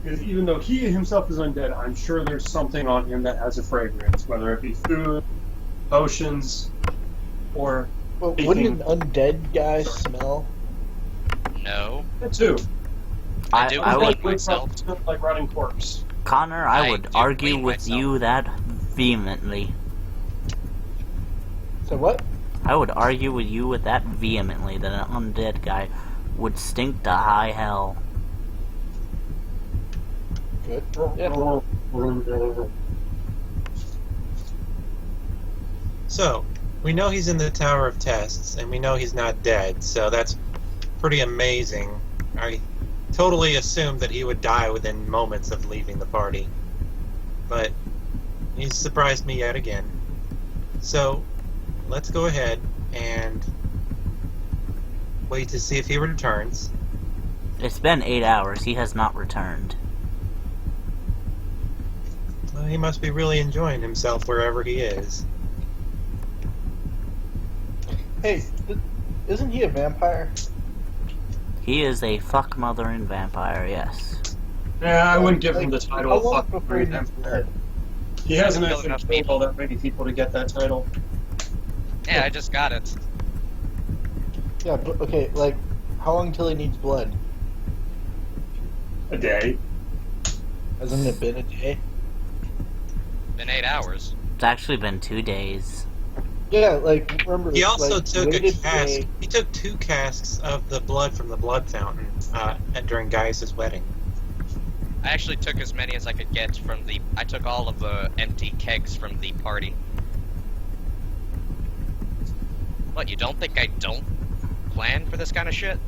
Because even though he himself is undead, I'm sure there's something on him that has a fragrance, whether it be food, potions, or Well, wouldn't an undead guy smell? No. that too. I do I clean would, myself. Like rotting corpse. Connor, I I would do argue clean with myself. you that vehemently. So what? I would argue with you with that vehemently that an undead guy would stink to high hell. Good. Yeah. So, we know he's in the Tower of Tests, and we know he's not dead, so that's pretty amazing. I totally assumed that he would die within moments of leaving the party. But he's surprised me yet again. So, let's go ahead and wait to see if he returns. It's been 8 hours. He has not returned. Well, he must be really enjoying himself wherever he is. Hey, isn't he a vampire? He is a fuck mothering vampire, yes. Yeah, I wouldn't give him the Like, title how of long fuck before he him. gets dead? He hasn't Killed actually enough killed people. all that many people to get that title. Yeah, I just got it. Yeah, but okay, like, how long till he needs blood? A day. Hasn't it been a day? Been 8 hours. It's actually been 2 days. Yeah, like, remember, He also like, took a waited cask. day- He took 2 casks of the blood from the blood fountain during Gaius' wedding. I actually took as many as I could get from the. I took all of the empty kegs from the party. What, you don't think I don't plan for this kind of shit?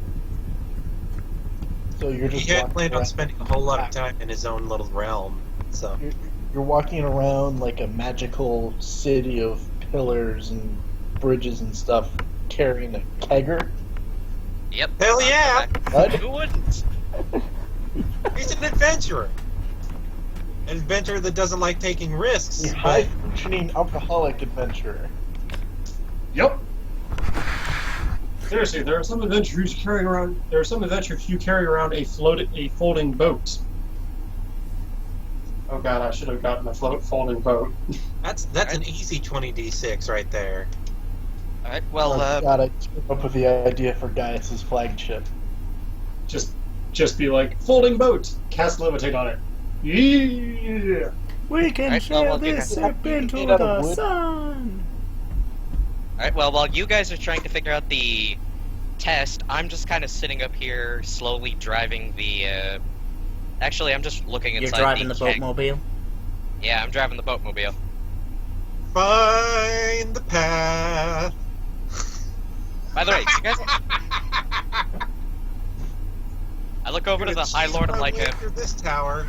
So you're just He had walking planned on around- spending a whole lot of time in his own little realm. So You're walking around like a magical city of pillars and bridges and stuff, carrying a kegger. Yep. Hell yeah! What? Who wouldn't? he's an adventurer. An adventurer that doesn't like taking risks. A But high-functioning alcoholic adventurer. Yep. Seriously, there are some adventurers carrying around. There are some adventurers who carry around a folding boat. Oh god, I should have gotten a folding boat. that's an easy 20d6 right there. Alright, well, Oh, God, I just came up with the idea for Gaius' flagship. Just be like folding boat. Cast levitate on it. Yeah. We can Alright, well, share we'll do this that. ship into Made out of the wood. sun. alright, well, while you guys are trying to figure out the test, I'm just kind of sitting up here, slowly driving the, Actually, I'm just looking You're inside driving the keg. boatmobile? Yeah, I'm driving the boatmobile. Find the path. By the way, you guys... I look over to the High Lord, I'm like, Through this tower.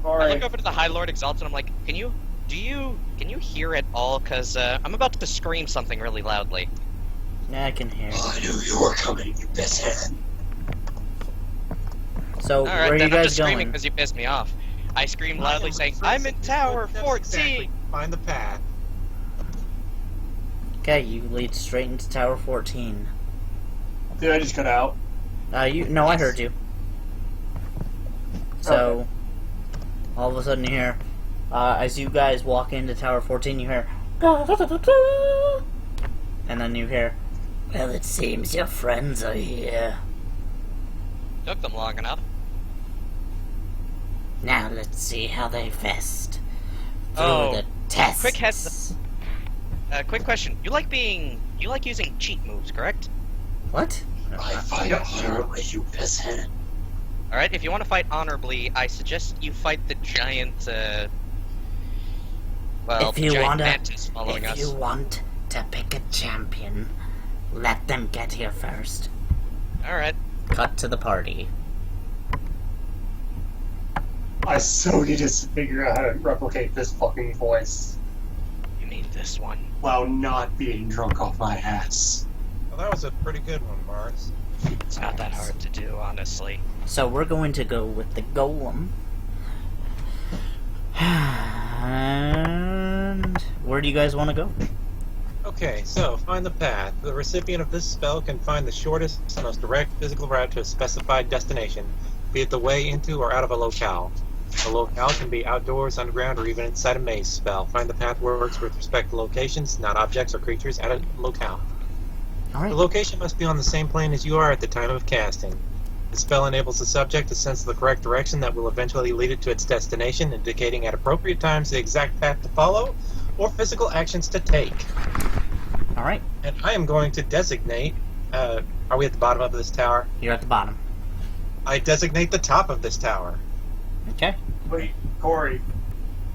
I Alright. look over to the High Lord Exalted, I'm like, can you hear at all? Cause, I'm about to scream something really loudly. Yeah, I can hear. Well, I knew you were coming, you pisshead. So, where Alright, are you then I'm guys just screaming going? because you pissed me off. I scream I loudly am saying, first- I'm in Tower That's 14! exactly. Find the path. Okay, you lead straight into Tower 14. Did I just cut out? No, I heard you. So, all of a sudden you hear, as you guys walk into Tower 14, you hear, and then you hear, well, it seems your friends are here. Took them long enough. Now let's see how they fest through Oh, the tests. quick heads quick question. You like using cheat moves, correct? What? I fight honorably, you pisshead. Alright, if you want to fight honorably, I suggest you fight the giant, well, If the you giant wanna- mantis following If us. you want to pick a champion, let them get here first. Alright. Cut to the party. I so need to figure out how to replicate this fucking voice You need this one. while not being drunk off my ass. Well, that was a pretty good one, Mars. It's not that hard to do, honestly. So we're going to go with the golem. And where do you guys want to go? Okay, so find the path. The recipient of this spell can find the shortest and most direct physical route to a specified destination, be it the way into or out of a locale. The locale can be outdoors, underground, or even inside a maze spell. Find the path works with respect to locations, not objects or creatures at a locale. Alright. The location must be on the same plane as you are at the time of casting. The spell enables the subject to sense the correct direction that will eventually lead it to its destination, indicating at appropriate times the exact path to follow or physical actions to take. Alright. And I am going to designate. Are we at the bottom of this tower? You're at the bottom. I designate the top of this tower. Okay. Wait, Corey,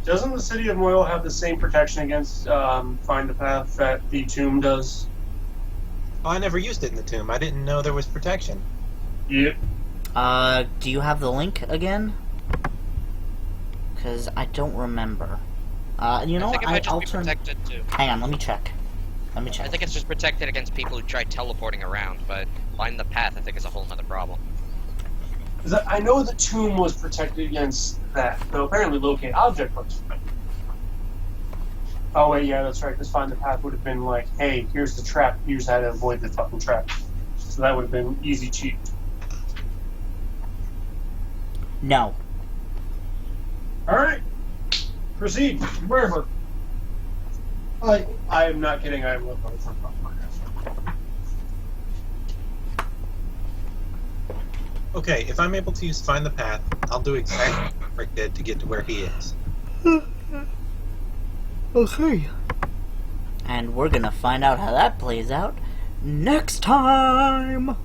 doesn't the city of Moyle have the same protection against Find the Path that the tomb does? Oh, I never used it in the tomb. I didn't know there was protection. Yep. Do you have the link again? Because I don't remember. You know, I think it might I'll just be turn... protected too. Hang on, let me check. Let me I check. think it's just protected against people who try teleporting around, but Find the Path I think is a whole nother problem. 'Cause I know the tomb was protected against that, though apparently locate object was fine. Oh wait, yeah, that's right, because Find the Path would have been like, hey, here's the trap, here's how to avoid the fucking trap. So that would have been easy cheat. No. Alright. Proceed. Wherever. I am not kidding, I am looking for a Okay, if I'm able to use Find the Path, I'll do exactly what Rick did to get to where he is. Okay. And we're gonna find out how that plays out next time!